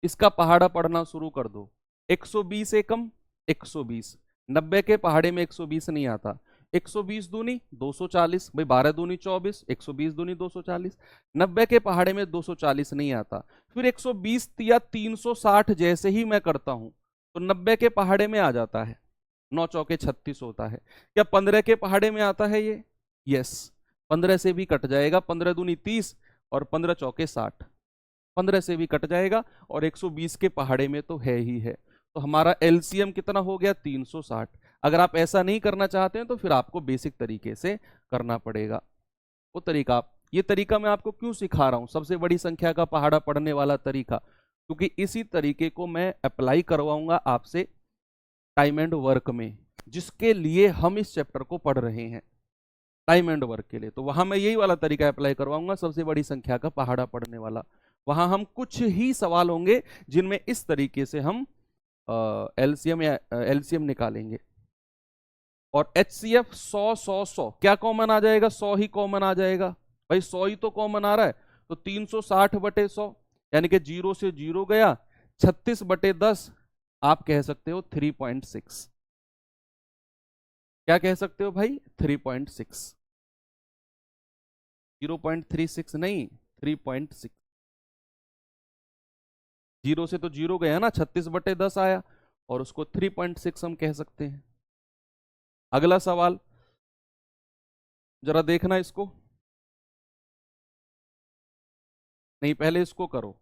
इसका पहाड़ा पढ़ना शुरू कर दो। 120 एकम 120, 90 के पहाड़े में 120 नहीं आता। 120 दूनी 240, भाई 12 दूनी 24, 120 दूनी 240। 90 के पहाड़े में 240 नहीं आता। फिर 120 या 360 जैसे ही मैं करता हूं तो 90 के पहाड़े में आ जाता है, 9 चौके 36 होता है। क्या 15 के पहाड़े में आता है ये? यस, 15 से भी कट जाएगा, 15 दूनी 30 और 15 चौके 60, 15 से भी कट जाएगा, और 120 के पहाड़े में तो है ही है। तो हमारा एलसीएम कितना हो गया 360। अगर आप ऐसा नहीं करना चाहते हैं तो फिर आपको बेसिक तरीके से करना पड़ेगा। वो तरीका, ये तरीका मैं आपको क्यों सिखा रहा हूं, सबसे बड़ी संख्या का पहाड़ा पढ़ने वाला तरीका, क्योंकि इसी तरीके को मैं अप्लाई करवाऊंगा आपसे टाइम एंड वर्क में, जिसके लिए हम इस चैप्टर को पढ़ रहे हैं, टाइम एंड वर्क के लिए। तो वहां मैं यही वाला तरीका अप्लाई करवाऊंगा, सबसे बड़ी संख्या का पहाड़ा पढ़ने वाला। वहां हम कुछ ही सवाल होंगे जिनमें इस तरीके से हम एलसीएम या एलसीएम निकालेंगे। और एचसीएफ 100 क्या कॉमन आ जाएगा, 100 ही कॉमन आ जाएगा भाई, 100 ही तो कॉमन आ रहा है। तो 360/100 यानी कि 0 से 0 गया, 36/10 आप कह सकते हो 3.6। क्या कह सकते हो भाई, 3.6, 0.36 नहीं, 3.6। 0 से तो 0 गया ना, 36/10 आया, और उसको 3.6 हम कह सकते हैं। अगला सवाल जरा देखना इसको, नहीं पहले इसको करो।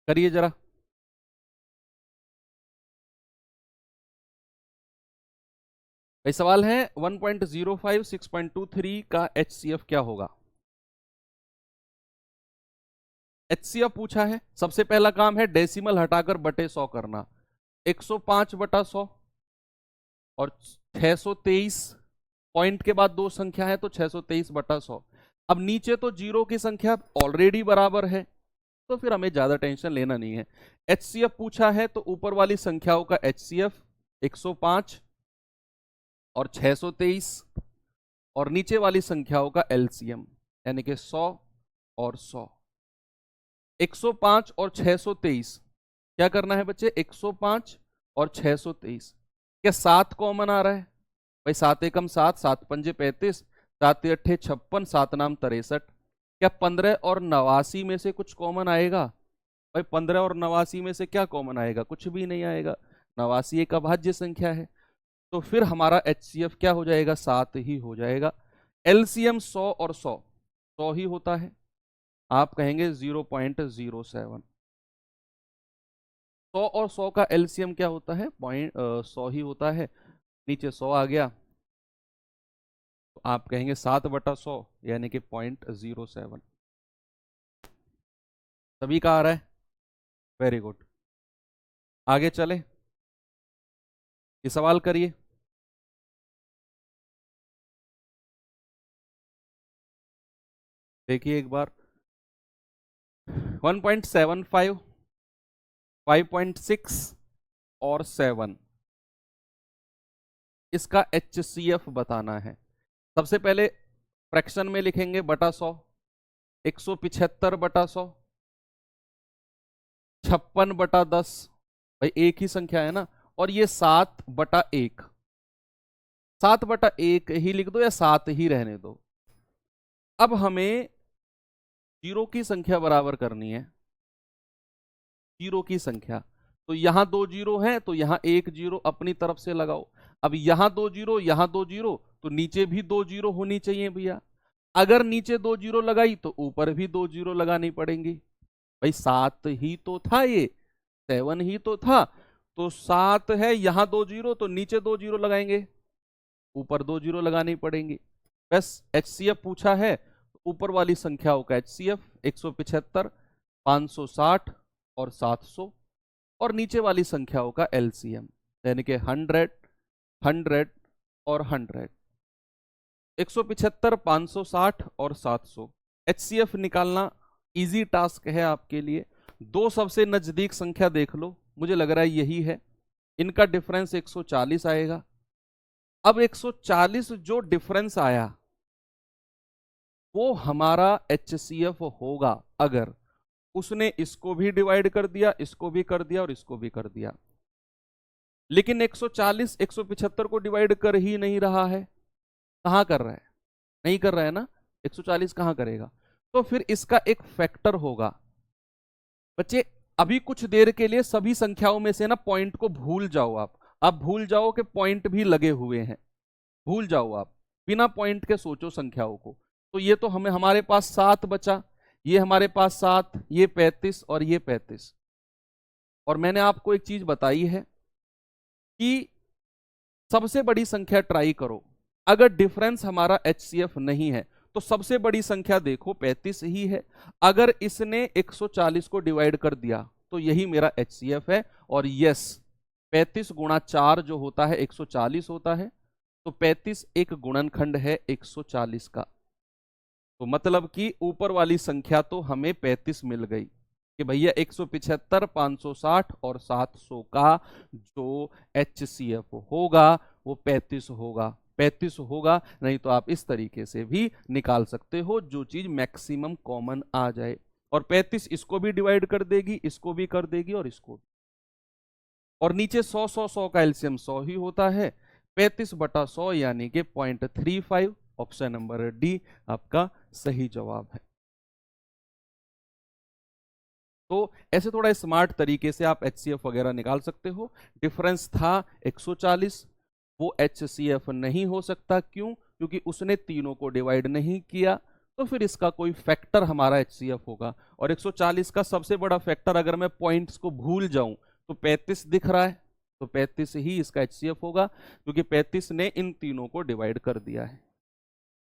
करिए जरा। भाई सवाल है 1.05 6.23 का एचसीएफ क्या होगा। एचसीएफ पूछा है, सबसे पहला काम है डेसिमल हटाकर बटे 100 करना। 105/100 और 623, पॉइंट के बाद दो संख्या है तो 623/100। अब नीचे तो जीरो की संख्या ऑलरेडी बराबर है, तो फिर हमें ज्यादा टेंशन लेना नहीं है। एचसीएफ पूछा है तो ऊपर वाली संख्याओं का एचसीएफ 105 और 623, और नीचे वाली संख्याओं का एलसीएम यानी कि 100 और 100। 105 और 623 क्या करना है बच्चे, 105 और 623। क्या 7 कॉमन आ रहा है भाई, 7 एकम 7, 7 पंजे 35, 7 अट्ठे 56, 7 नाम 63। क्या 15 और 89 में से कुछ कॉमन आएगा भाई, 15 और 89 में से क्या कॉमन आएगा, कुछ भी नहीं आएगा। 89 एक अभाज्य संख्या है, तो फिर हमारा एचसीएफ क्या हो जाएगा, 7 ही हो जाएगा। एलसीएम 100 और 100 ही होता है, आप कहेंगे 0.07। 100 और 100 का एलसीएम क्या होता है, 100 ही होता है। नीचे 100 आ गया तो आप कहेंगे 7/100 यानी कि 0.07। सभी का आ रहा है, वेरी गुड। आगे चले, ये सवाल करिए। देखिए एक बार, 1.75, 5.6 और 7, इसका एचसीएफ बताना है। सबसे पहले फ्रैक्शन में लिखेंगे बटा 100, 175/100, 56/10, भाई एक ही संख्या है ना, और ये 7/1, 7/1 ही लिख दो या 7 ही रहने दो। अब हमें जीरो की संख्या बराबर करनी है, जीरो की संख्या, तो यहां 2 जीरो है तो यहां 1 जीरो अपनी तरफ से लगाओ। अब यहां 2 जीरो, यहां 2 जीरो, तो नीचे भी 2 जीरो होनी चाहिए भैया। अगर नीचे 2 जीरो लगाई तो ऊपर भी 2 जीरो लगानी पड़ेंगी। भाई 7 ही तो था, ये 7 ही तो था, तो 7 है, यहां 2 जीरो तो नीचे 2 जीरो लगाएंगे, ऊपर 2 जीरो लगानी पड़ेंगी। बस एचसीएफ पूछा है, ऊपर वाली संख्याओं का एचसीएफ 175, 560 और 700, और नीचे वाली संख्याओं का एलसीएम यानी कि 100, 100 और 100। 175, 560 और 700 एचसीएफ निकालना इजी टास्क है आपके लिए। दो सबसे नजदीक संख्या देख लो, मुझे लग रहा है यही है, इनका डिफरेंस 140 आएगा। अब 140 जो डिफरेंस आया वो हमारा एचसीएफ होगा अगर उसने इसको भी डिवाइड कर दिया, इसको भी कर दिया और इसको भी कर दिया। लेकिन 140 175 को डिवाइड कर ही नहीं रहा है, कहां कर रहा है, नहीं कर रहा है ना, 140 कहां करेगा, तो फिर इसका एक फैक्टर होगा। बच्चे अभी कुछ देर के लिए सभी संख्याओं में से ना पॉइंट को भूल जाओ, आप भूल जाओ कि पॉइंट भी लगे हुए हैं, भूल जाओ आप। बिना पॉइंट के सोचो संख्याओं को। तो ये तो हमें हमारे पास 7 बचा, ये हमारे पास 7, ये 35 और ये 35। और मैंने आपको एक चीज बताई है कि सबसे बड़ी संख्या ट्राई करो। अगर डिफरेंस हमारा HCF नहीं है तो सबसे बड़ी संख्या देखो 35 ही है। अगर इसने 140 को डिवाइड कर दिया तो यही मेरा HCF है। और यस, 35 गुणा 4 जो होता है 140 होता है। तो 35 एक गुणनखंड है 140 का। तो मतलब कि ऊपर वाली संख्या तो हमें 35 मिल गई कि भैया 175, 560 और 700 का जो HCF होगा वो 35 होगा। 35 होगा, नहीं तो आप इस तरीके से भी निकाल सकते हो, जो चीज मैक्सिमम कॉमन आ जाए। और 35 इसको भी डिवाइड कर देगी, इसको भी कर देगी और इसको भी। और नीचे 100 का एलसीएम 100 ही होता है। 35/100 यानी कि 0.35। ऑप्शन नंबर डी आपका सही जवाब है। तो ऐसे थोड़ा स्मार्ट तरीके से आप HCF वगैरह निकाल सकते हो। डिफरेंस था 140, वो HCF नहीं हो सकता। क्यों? क्योंकि उसने तीनों को डिवाइड नहीं किया, तो फिर इसका कोई फैक्टर हमारा HCF होगा। और 140 का सबसे बड़ा फैक्टर, अगर मैं पॉइंट्स को भूल जाऊं तो 35 दिख रहा है, तो 35 ही इसका HCF होगा, क्योंकि 35 ने इन तीनों को डिवाइड कर दिया है।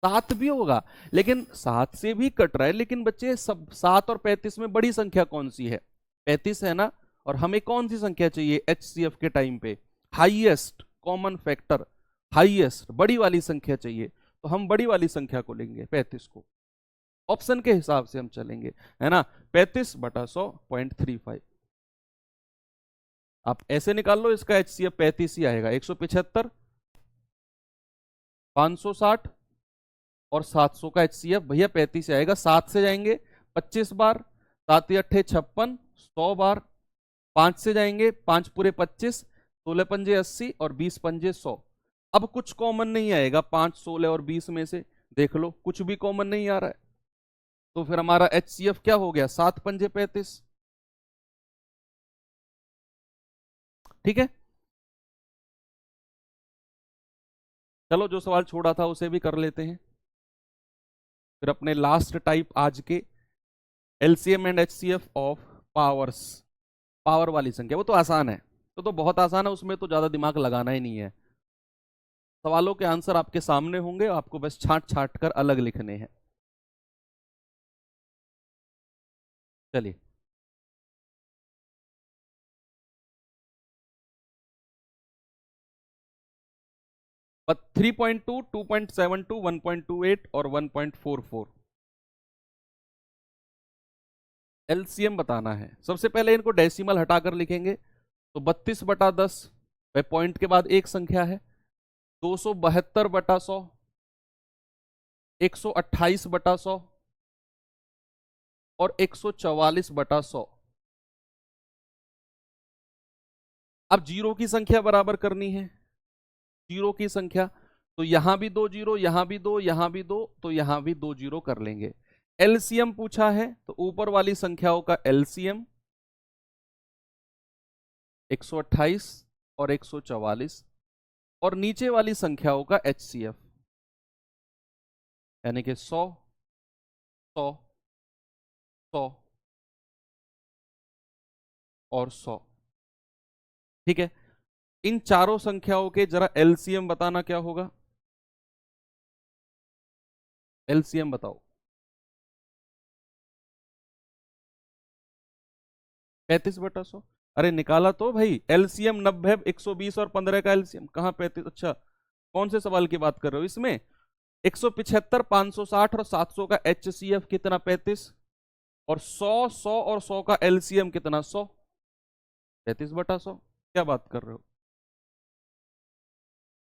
7 भी होगा, लेकिन 7 से भी कट रहा है। लेकिन बच्चे, सब 7 और 35 में बड़ी संख्या कौन सी है? 35 है ना। और हमें कौन सी संख्या चाहिए HCF के टाइम पे? हाईएस्ट कॉमन फैक्टर, हाईएस्ट बड़ी वाली संख्या चाहिए। तो हम बड़ी वाली संख्या को लेंगे, 35 को। ऑप्शन के हिसाब से हम चलेंगे, है ना। 35/100 0.35। आप ऐसे निकाल लो, इसका HCF 35 ही आएगा। 175, 560 और 700 का HCF भैया 35 आएगा। 7 से जाएंगे 25 बार, 7 अट्ठे 56, 100 बार। 5 से जाएंगे 5 पूरे 25, 16 पंजे 80 और 20 पंजे 100। अब कुछ कॉमन नहीं आएगा 5, 16 और 20 में से। देख लो, कुछ भी कॉमन नहीं आ रहा है। तो फिर हमारा HCF क्या हो गया? 7 पंजे 35। ठीक है, चलो जो सवाल छोड़ा था उसे भी कर लेते हैं। फिर अपने लास्ट टाइप आज के, LCM and HCF of powers. Power वाली संख्या वो तो आसान है, तो बहुत आसान है, उसमें तो ज्यादा दिमाग लगाना ही नहीं है। सवालों के आंसर आपके सामने होंगे, आपको बस छांट छांट कर अलग लिखने हैं। चलिए, 3.2, 2.72, 1.28 और 1.44 LCM बताना है। सबसे पहले इनको डेसिमल हटाकर लिखेंगे। तो 32/10 वह पॉइंट के बाद एक संख्या है। 272/100, 128/100 और 144/100। अब जीरो की संख्या बराबर करनी है, जीरो की संख्या। तो यहां भी 2 जीरो, यहां भी 2, यहां भी 2, तो यहां भी 2 जीरो कर लेंगे। LCM पूछा है, तो ऊपर वाली संख्याओं का LCM 128 और 144, और नीचे वाली संख्याओं का HCF, यानी कि 100, 100, 100 और 100। ठीक है, इन चारों संख्याओं के जरा LCM बताना क्या होगा। LCM बताओ। 35/100। अरे निकाला तो भाई, LCM 90, 120 और 15 का LCM कहाँ 35? अच्छा, कौन से सवाल की बात कर रहे हो इसमें? 175, 560 और 700 का HCF कितना? 35। और 100, 100 और 100 का LCM कितना? 100। 35/100, क्या बात कर रहे हो?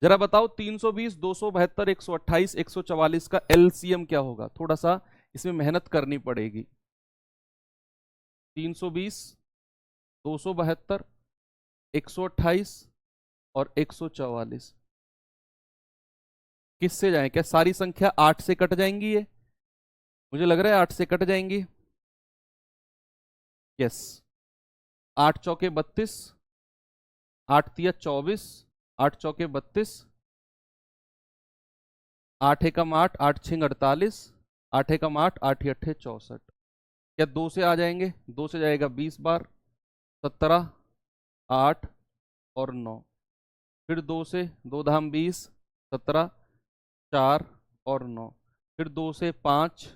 जरा बताओ, 320, 272, 128, 144 का LCM क्या होगा? थोड़ा सा इसमें मेहनत करनी पड़ेगी। 320, 272, 128 और 144 किससे जाए? क्या सारी संख्या 8 से कट जाएंगी? ये मुझे लग रहा है 8 से कट जाएंगी। यस, 8 चौके 32, 8 तिया 24, 8 चौके 32, 8 एकम 8, 8 छिंग 48, 8 एकम 8, 8 अट्ठे 64। क्या 2 से आ जाएंगे? 2 से जाएगा 20 बार, 17, 8 और 9। फिर 2 से, 2 धाम 20, 17, 4 और 9। फिर 2 से 5,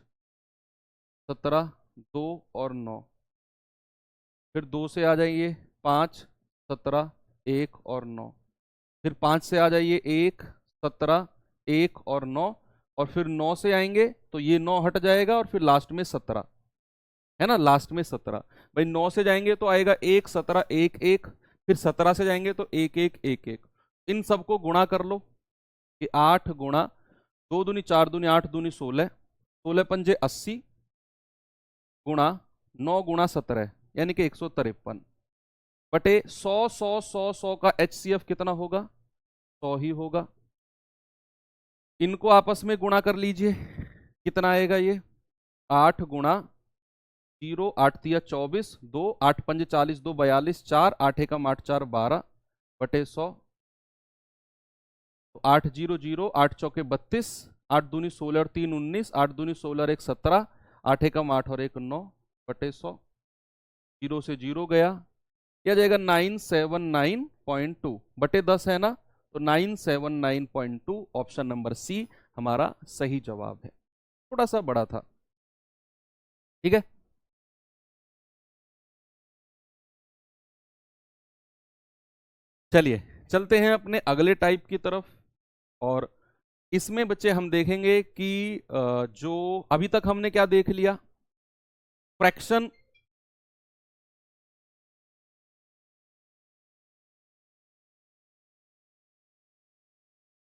17, 2 और 9। फिर 2 से आ जाइए 5, 17, 1 और 9। फिर 5 से आ जाइए 1, 17, 1 और 9। और फिर 9 से आएंगे तो ये 9 हट जाएगा और फिर लास्ट में 17, है ना, लास्ट में 17। भाई 9 से जाएंगे तो आएगा 1, 17, 1, 1। फिर 17 से जाएंगे तो 1, 1, 1, 1। इन सबको गुणा कर लो कि 8 गुणा 2 दूनी 4 दूनी 8 दूनी 16, 16 पंजे 80 गुणा 9 गुणा 17 यानी कि 153 बटे 100, 100, 100, 100 का HCF कितना होगा? 100 ही होगा। इनको आपस में गुणा कर लीजिए, कितना आएगा ये? 8 गुणा 0, 8 तिया 24, 2, 8 पंजे 40, 2 42, 4, 8 एकम 8 4 12 बटे 100। तो 8 0 0, 8 चौके 32, 8 दूनी 16 और 3 19, 8 दूनी 16 और 1 17, 8 एकम 8 और 1 9 बटे 100। 0 से 0 गया, क्या जाएगा? 979.2 बटे 10 है ना, तो 979.2 ऑप्शन नंबर सी हमारा सही जवाब है। थोड़ा सा बड़ा था, ठीक है। चलिए चलते हैं अपने अगले टाइप की तरफ। और इसमें बच्चे हम देखेंगे कि जो अभी तक हमने क्या देख लिया, फ्रैक्शन,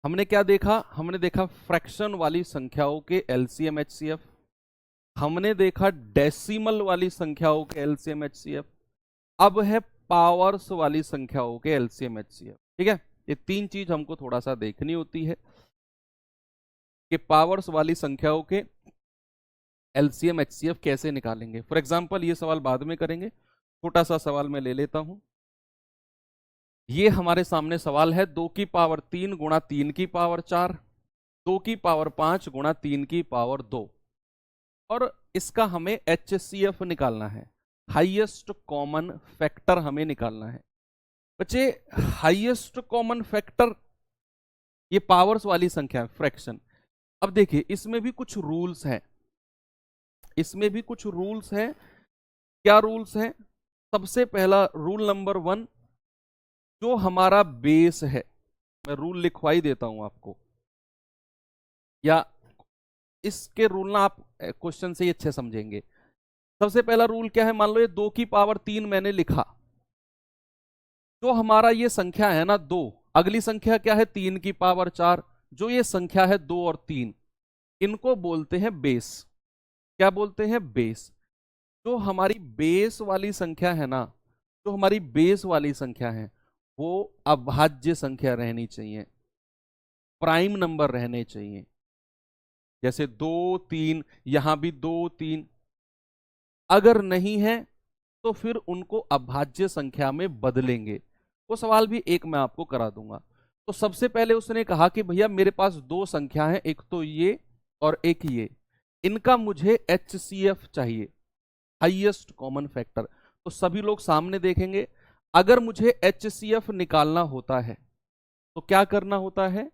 हमने क्या देखा? हमने देखा फ्रैक्शन वाली संख्याओं के एलसीएम एचसीएफ, हमने देखा डेसिमल वाली संख्याओं के एलसीएम एचसीएफ, अब है पावर्स वाली संख्याओं के एलसीएम एचसीएफ, ठीक है। ये तीन चीज हमको थोड़ा सा देखनी होती है कि पावर्स वाली संख्याओं के एलसीएम एचसीएफ कैसे निकालेंगे। फॉर एग्जांपल ये सवाल बाद में करेंगे, छोटा सा सवाल मैं ले लेता हूं। ये हमारे सामने सवाल है 2 की पावर 3 गुणा 3 की पावर 4, 2 की पावर 5 गुणा 3 की पावर 2, और इसका हमें HCF निकालना है, हाईएस्ट कॉमन फैक्टर हमें निकालना है। बच्चे हाईएस्ट कॉमन फैक्टर, ये पावर्स वाली संख्या फ्रैक्शन। अब देखिए इसमें भी कुछ रूल्स हैं, इसमें भी कुछ रूल्स हैं। क्या रूल्स हैं? सबसे पहला रूल नंबर 1, जो हमारा बेस है, मैं रूल लिखवाई देता हूं आपको, या इसके रूल ना आप क्वेश्चन से ही अच्छे समझेंगे। सबसे पहला रूल क्या है? मान लो ये 2 की पावर 3 मैंने लिखा, जो हमारा ये संख्या है ना 2, अगली संख्या क्या है? 3 की पावर 4, जो ये संख्या है 2 और 3, इनको बोलते हैं बेस। क्या बोलते हैं? बेस। जो हमारी बेस वाली संख्या है ना, जो हमारी बेस वाली संख्या है, वो अभाज्य संख्या रहनी चाहिए, प्राइम नंबर रहने चाहिए। जैसे 2 3, यहां भी 2 3। अगर नहीं है तो फिर उनको अभाज्य संख्या में बदलेंगे। वो सवाल भी एक मैं आपको करा दूंगा। तो सबसे पहले उसने कहा कि भैया मेरे पास 2 संख्या है, एक तो ये और एक ये, इनका मुझे HCF चाहिए, हाईएस्ट कॉमन फैक्टर। तो सभी लोग सामने देखेंगे। अगर मुझे HCF निकालना होता है तो क्या करना होता है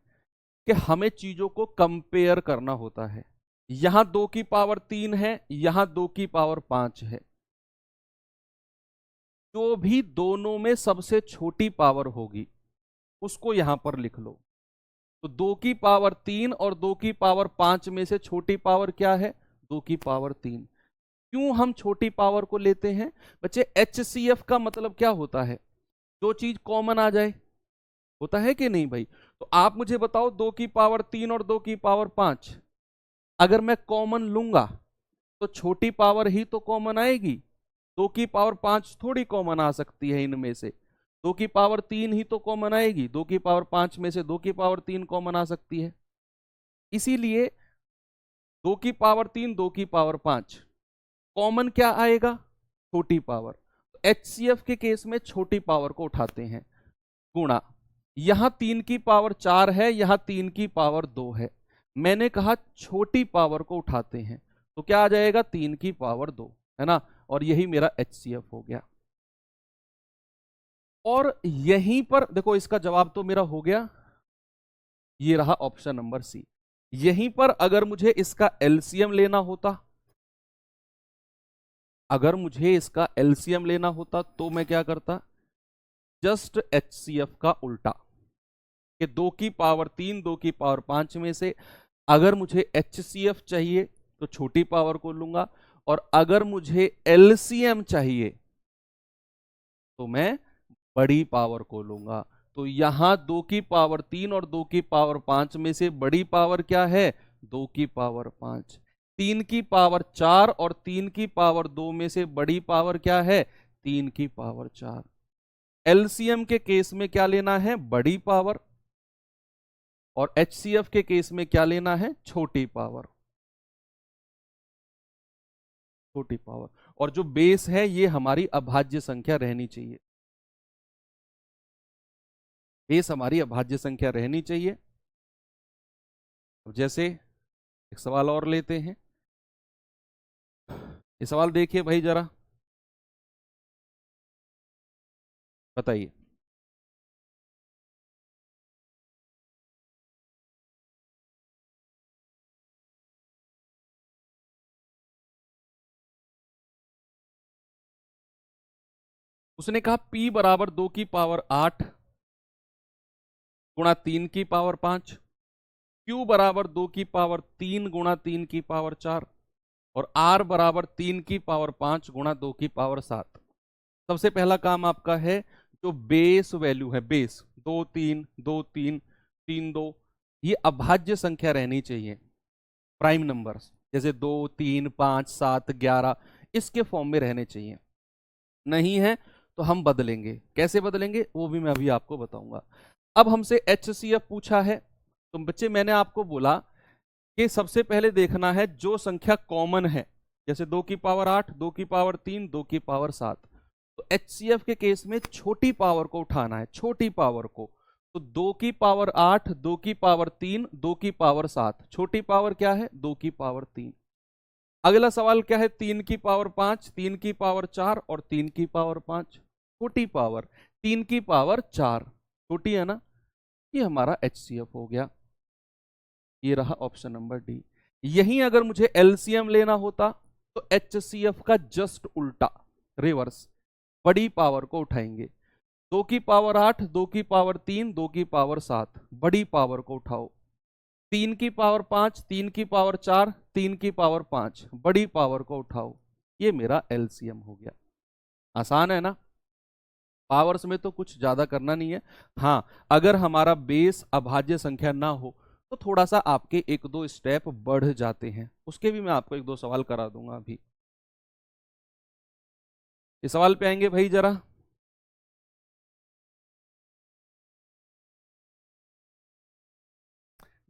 कि हमें चीजों को कंपेयर करना होता है। यहां 2 की पावर 3 है, यहां 2 की पावर 5 है, जो भी दोनों में सबसे छोटी पावर होगी उसको यहां पर लिख लो। तो 2 की पावर 3 और 2 की पावर 5 में से छोटी पावर क्या है? 2 की पावर 3। क्यों हम छोटी पावर को लेते हैं बच्चे? HCF का मतलब क्या होता है? जो चीज कॉमन आ जाए, होता है कि नहीं भाई? तो आप मुझे बताओ, 2 की पावर 3 और 2 की पावर 5 अगर मैं कॉमन लूंगा तो छोटी पावर ही तो कॉमन आएगी। 2 की पावर 5 थोड़ी कॉमन आ सकती है इनमें से, 2 की पावर 3 ही तो कॉमन आएगी। 2 की पावर 5 में से 2 की पावर 3 कॉमन आ सकती है। इसीलिए 2 की पावर 3, 2 की पावर 5, कॉमन क्या आएगा? छोटी पावर। HCF के केस में छोटी पावर को उठाते हैं, गुणा, यहां 3 की पावर 4 है, यहां 3 की पावर 2 है, मैंने कहा छोटी पावर को उठाते हैं तो क्या आ जाएगा, 3 की पावर 2, है ना, और यही मेरा HCF हो गया। और यहीं पर देखो इसका जवाब तो मेरा हो गया, ये रहा ऑप्शन नंबर सी। यहीं पर अगर मुझे इसका एलसीएम लेना होता, अगर मुझे इसका एलसीएम लेना होता तो मैं क्या करता, जस्ट HCF का उल्टा, कि 2 की पावर 3 2 की पावर 5 में से अगर मुझे HCF चाहिए तो छोटी पावर को लूंगा, और अगर मुझे LCM चाहिए तो मैं बड़ी पावर को लूंगा। तो यहां 2 की पावर 3 और 2 की पावर 5 में से बड़ी पावर क्या है, 2 की पावर 5। 3 की पावर 4 और 3 की पावर 2 में से बड़ी पावर क्या है, 3 की पावर 4। एलसीएम के केस में क्या लेना है, बड़ी पावर, और HCF के केस में क्या लेना है, छोटी पावर, छोटी पावर। और जो बेस है ये हमारी अभाज्य संख्या रहनी चाहिए, बेस हमारी अभाज्य संख्या रहनी चाहिए। जैसे एक सवाल और लेते हैं, ये सवाल देखिए भाई जरा, बताइए। उसने कहा P बराबर 2 की पावर 8 गुणा 3 की पावर 5, Q बराबर 2 की पावर 3 गुणा 3 की पावर 4, और R बराबर 3 की पावर 5 गुणा 2 की पावर 7। सबसे पहला काम आपका है, जो बेस वैल्यू है, बेस 2 3 2 3 3 2, ये अभाज्य संख्या रहनी चाहिए, प्राइम नंबर्स जैसे 2 3 5 7 11 इसके फॉर्म में रहने चाहिए। नहीं है तो हम बदलेंगे, कैसे बदलेंगे वो भी मैं अभी आपको बताऊंगा। अब हमसे HCF पूछा है, तो बच्चे मैंने आपको बोला कि सबसे पहले देखना है जो संख्या कॉमन है, जैसे 2 की पावर 8 2 की पावर 3 2 की पावर 7। तो HCF के केस में छोटी पावर को उठाना है, छोटी पावर को। तो 2 की पावर 8 2 की पावर 3 2 की पावर 7, छोटी पावर क्या है, 2 की पावर 3। अगला सवाल क्या है, 3 की पावर 5 3 की पावर 4 और 3 की पावर 5, छोटी पावर 3 की पावर 4, छोटी है ना, ये हमारा HCF हो गया। ये रहा ऑप्शन नंबर डी। यहीं अगर मुझे LCM लेना होता तो HCF का जस्ट उल्टा, रिवर्स, बड़ी पावर को उठाएंगे। 2 की पावर 8 2 की पावर 3 2 की पावर 7, बड़ी पावर को उठाओ। 3 की पावर 5 3 की पावर 4 3 की पावर 5, बड़ी पावर को उठाओ। ये मेरा LCM हो गया। आसान है ना, पावर्स में तो कुछ ज्यादा करना नहीं है। हाँ, अगर हमारा बेस अभाज्य संख्या ना हो तो थोड़ा सा आपके 1-2 स्टेप बढ़ जाते हैं, उसके भी मैं आपको 1-2 सवाल करा दूंगा अभी। इस सवाल पे आएंगे भाई जरा।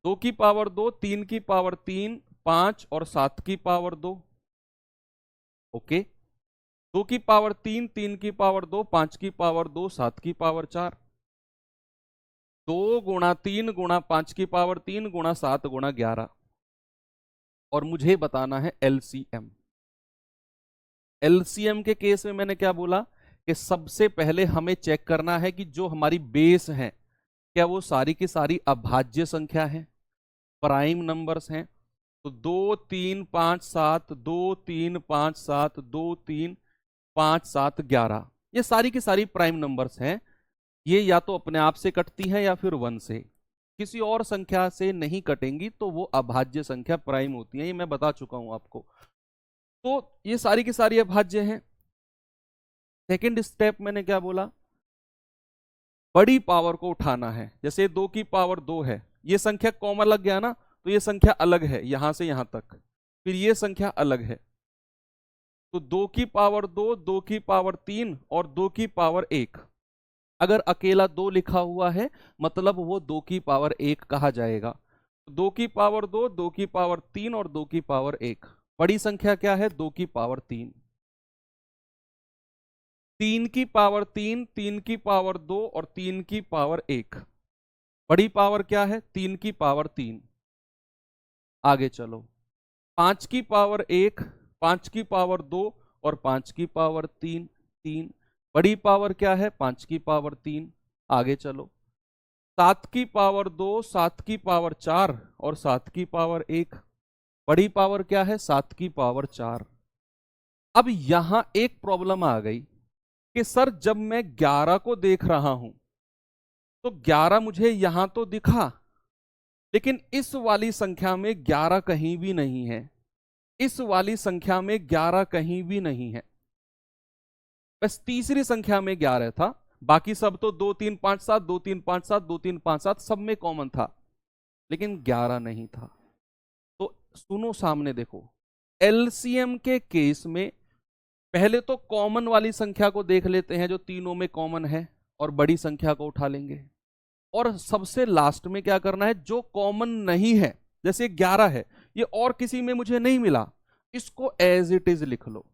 2 की पावर 2 3 की पावर 3 5 और 7 की पावर 2, ओके। 2 की पावर 3 3 की पावर 2 5 की पावर 2 7 की पावर 4, 2 गुणा 3 गुणा 5 की पावर 3 गुणा 7 गुणा 11, और मुझे बताना है LCM। LCM के केस में मैंने क्या बोला कि सबसे पहले हमें चेक करना है कि जो हमारी बेस है क्या वो सारी की सारी अभाज्य संख्या है, प्राइम नंबर्स हैं। तो 2 3 5 7 2 3 5 7 2 3 5 7 11, ये सारी की सारी प्राइम नंबर्स हैं। ये या तो अपने आप से कटती हैं या फिर 1 से, किसी और संख्या से नहीं कटेंगी, तो वो अभाज्य संख्या प्राइम होती है, ये मैं बता चुका हूं आपको। तो ये सारी की सारी अभाज्य हैं। सेकंड स्टेप मैंने क्या बोला, बड़ी पावर को उठाना है। जैसे 2 की पावर 2 है, ये संख्या कॉमन लग गया ना, तो ये संख्या अलग है यहां से यहां तक, फिर ये संख्या अलग है। तो 2 की पावर 2 2 की पावर 3 और 2 की पावर 1, अगर अकेला 2 लिखा हुआ है मतलब वो 2 की पावर 1 कहा जाएगा। 2 की पावर 2 2 की पावर 3 और 2 की पावर 1, बड़ी संख्या क्या है, 2 की पावर 3। 3 की पावर 3 3 की पावर 2 और 3 की पावर 1, बड़ी पावर क्या है, 3 की पावर 3। आगे चलो, 5 की पावर 1, 5 की पावर 2 और 5 की पावर 3, 3। बड़ी पावर क्या है? 5 की पावर 3। आगे चलो, 7 की पावर 2, 7 की पावर 4 और 7 की पावर 1। बड़ी पावर क्या है? 7 की पावर 4। अब यहां एक प्रॉब्लम आ गई कि सर जब मैं 11 को देख रहा हूं तो 11 मुझे यहां तो दिखा, लेकिन इस वाली संख्या में 11 कहीं भी नहीं है। इस वाली संख्या में 11 कहीं भी नहीं है। बस तीसरी संख्या में 11 था, बाकी सब तो 2 3 5 7, 2 3 5 7, 2 3 5 7 सब में कॉमन था, लेकिन 11 नहीं था। तो सुनो, सामने देखो, एलसीएम के केस में पहले तो कॉमन वाली संख्या को देख लेते हैं जो तीनों में कॉमन है, और बड़ी संख्या को उठा लेंगे। और सबसे लास्ट में क्या करना है, जो कॉमन नहीं है, जैसे 11 है, ये और किसी में मुझे नहीं मिला, इसको एज इट इज लिख लो,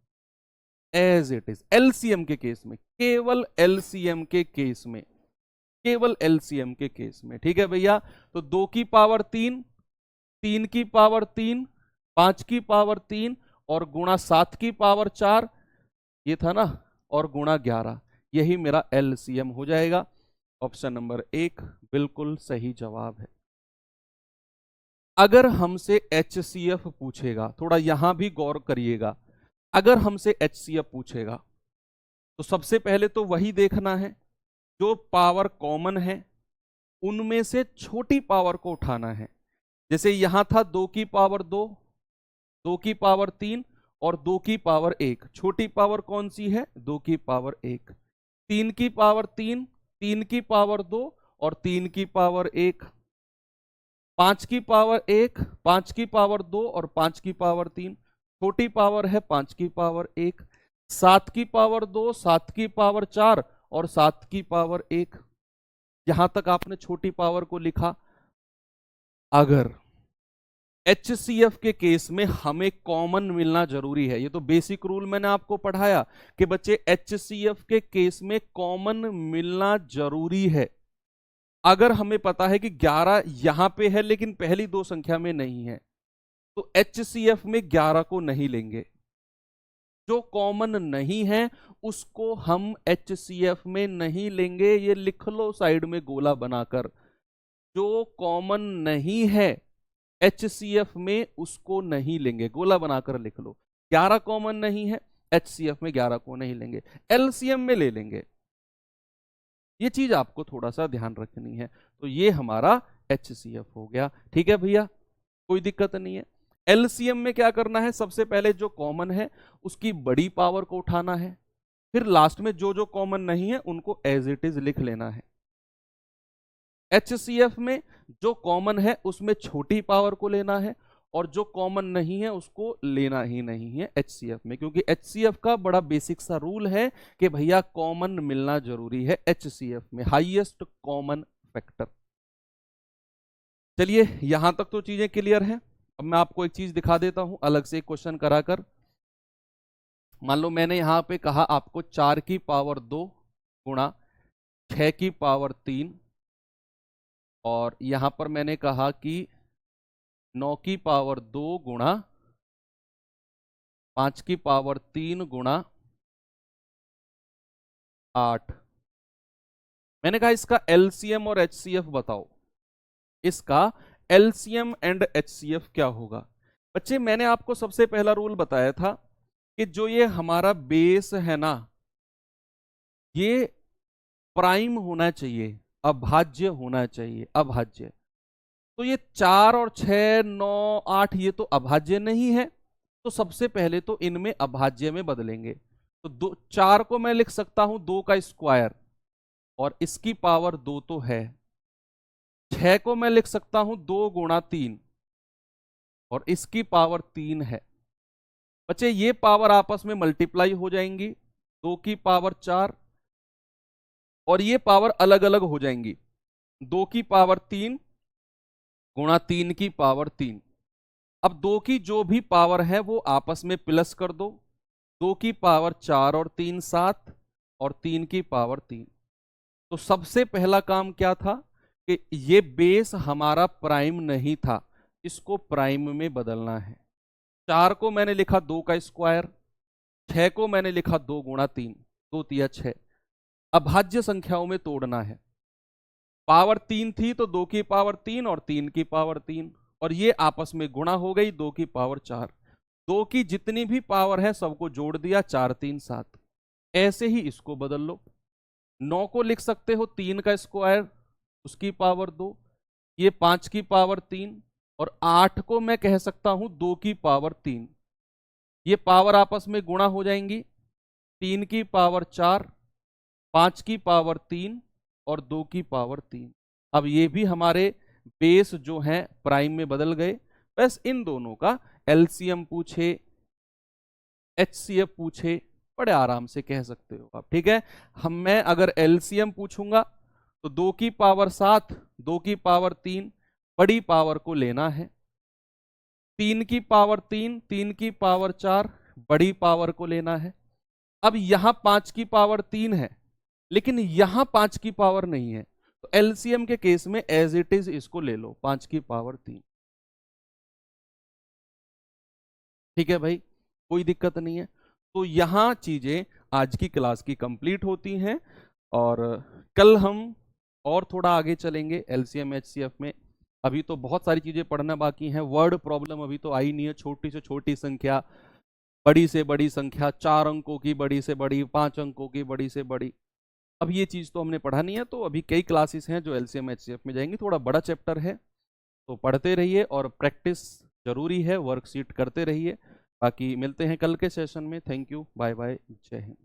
एज इट इज। एलसीएम के केस में, केवल एलसीएम के केस में, केवल एलसीएम के केस में, ठीक है भैया। तो 2 की पावर 3, 3 की पावर 3, 5 की पावर 3 और गुणा 7 की पावर 4, ये था ना, और गुणा 11, यही मेरा एलसीएम हो जाएगा। ऑप्शन नंबर 1 बिल्कुल सही जवाब है। अगर हमसे एचसीएफ पूछेगा, थोड़ा यहां भी गौर करिएगा, अगर हमसे एचसीएफ पूछेगा तो सबसे पहले तो वही देखना है जो पावर कॉमन है, उनमें से छोटी पावर को उठाना है। जैसे यहां था 2 की पावर 2, 2 की पावर 3 और 2 की पावर 1। छोटी पावर कौन सी है? 2 की पावर 1। 3 की पावर 3, 3 की पावर 2 और 3 की पावर 1। 5 की पावर 1, 5 की पावर 2 और 5 की पावर 3। छोटी पावर है 5 की पावर 1। 7 की पावर 2, 7 की पावर 4 और 7 की पावर 1। यहां तक आपने छोटी पावर को लिखा। अगर एचसीएफ के केस में हमें कॉमन मिलना जरूरी है, ये तो बेसिक रूल मैंने आपको पढ़ाया कि बच्चे एचसीएफ के केस में कॉमन मिलना जरूरी है। अगर हमें पता है कि 11 यहां पे है लेकिन पहली दो संख्या में नहीं है, तो एचसीएफ में 11 को नहीं लेंगे। जो कॉमन नहीं है उसको हम एचसीएफ में नहीं लेंगे। ये लिख लो साइड में गोला बनाकर, जो कॉमन नहीं है एचसीएफ में उसको नहीं लेंगे, गोला बनाकर लिख लो। 11 कॉमन नहीं है, एचसीएफ में 11 को नहीं लेंगे, एलसीएम में ले लेंगे। ये चीज आपको थोड़ा सा ध्यान रखनी है। तो ये हमारा एचसीएफ हो गया, ठीक है भैया, कोई दिक्कत नहीं है। एलसीएम में क्या करना है, सबसे पहले जो कॉमन है उसकी बड़ी पावर को उठाना है, फिर लास्ट में जो जो कॉमन नहीं है उनको एज इट इज लिख लेना है। एचसीएफ में जो कॉमन है उसमें छोटी पावर को लेना है, और जो कॉमन नहीं है उसको लेना ही नहीं है एचसीएफ में, क्योंकि एचसीएफ का बड़ा बेसिक सा रूल है कि भैया कॉमन मिलना जरूरी है एचसीएफ में, हाईएस्ट कॉमन फैक्टर। चलिए यहां तक तो चीजें क्लियर हैं। अब मैं आपको एक चीज दिखा देता हूं अलग से, एक क्वेश्चन कराकर। मान लो मैंने यहां पे कहा आपको 4 की पावर 2 गुणा 6 की पावर 3, और यहां पर मैंने कहा कि 9 की पावर 2 गुणा 5 की पावर 3 गुणा 8। मैंने कहा इसका एलसीएम और एचसीएफ बताओ, इसका एलसीएम एंड एचसीएफ क्या होगा। बच्चे मैंने आपको सबसे पहला रूल बताया था कि जो ये हमारा बेस है ना, ये प्राइम होना चाहिए, अभाज्य होना चाहिए, अभाज्य। तो ये 4 और 6 9 8 ये तो अभाज्य नहीं है, तो सबसे पहले तो इनमें अभाज्य में बदलेंगे। तो 4 को मैं लिख सकता हूं 2 का स्क्वायर, और इसकी पावर 2 तो है। 6 को मैं लिख सकता हूं 2 गुणा 3, और इसकी पावर 3 है। बच्चे ये पावर आपस में मल्टीप्लाई हो जाएंगी, 2 की पावर 4, और ये पावर अलग अलग हो जाएंगी, 2 की पावर 3 गुणा 3 की पावर 3। अब 2 की जो भी पावर है वो आपस में प्लस कर दो, 2 की पावर 4 और 3 7, और 3 की पावर 3। तो सबसे पहला काम क्या था कि ये बेस हमारा प्राइम नहीं था, इसको प्राइम में बदलना है। 4 को मैंने लिखा 2 का स्क्वायर, 6 को मैंने लिखा 2 गुणा 3, 2 तिया 6। अभाज्य संख्याओं में तोड़ना है। पावर 3 थी तो 2 की पावर 3 और 3 की पावर 3, और ये आपस में गुणा हो गई 2 की पावर 4। 2 की जितनी भी पावर है सबको जोड़ दिया, 4 3 7। ऐसे ही इसको बदल लो। 9 को लिख सकते हो 3 का स्क्वायर, उसकी पावर 2, ये 5 की पावर 3, और 8 को मैं कह सकता हूं 2 की पावर 3। ये पावर आपस में गुणा हो जाएंगी, 3 की पावर 4, 5 की पावर 3 और 2 की पावर 3। अब ये भी हमारे बेस जो हैं प्राइम में बदल गए। बस इन दोनों का एलसीएम पूछे, एचसीएफ पूछे, बड़े आराम से कह सकते हो आप, ठीक है। मैं अगर एलसीएम पूछूंगा तो 2 की पावर 7, 2 की पावर 3, बड़ी पावर को लेना है। 3 की पावर 3, 3 की पावर 4, बड़ी पावर को लेना है। अब यहां 5 की पावर 3 है, लेकिन यहां 5 की पावर नहीं है, तो एलसीएम के केस में एज इट इज इसको ले लो, 5 की पावर 3। ठीक है भाई, कोई दिक्कत नहीं है। तो यहां चीजें आज की क्लास की कंप्लीट होती हैं, और कल हम और थोड़ा आगे चलेंगे एलसीएम एचसीएफ में। अभी तो बहुत सारी चीजें पढ़ना बाकी हैं। वर्ड प्रॉब्लम अभी तो आई नहीं है। छोटी से छोटी संख्या, बड़ी से बड़ी संख्या, 4 अंकों की बड़ी से बड़ी, 5 अंकों की बड़ी से बड़ी, अब ये चीज तो हमने पढ़ा नहीं है। तो अभी कई क्लासेस हैं जो एलसीएम एचसीएफ में जाएंगी। थोड़ा बड़ा चैप्टर है, तो पढ़ते रहिए और प्रैक्टिस जरूरी है, वर्कशीट करते रहिए। बाकी मिलते हैं कल के सेशन में। थैंक यू, बाय बाय, जय हिंद।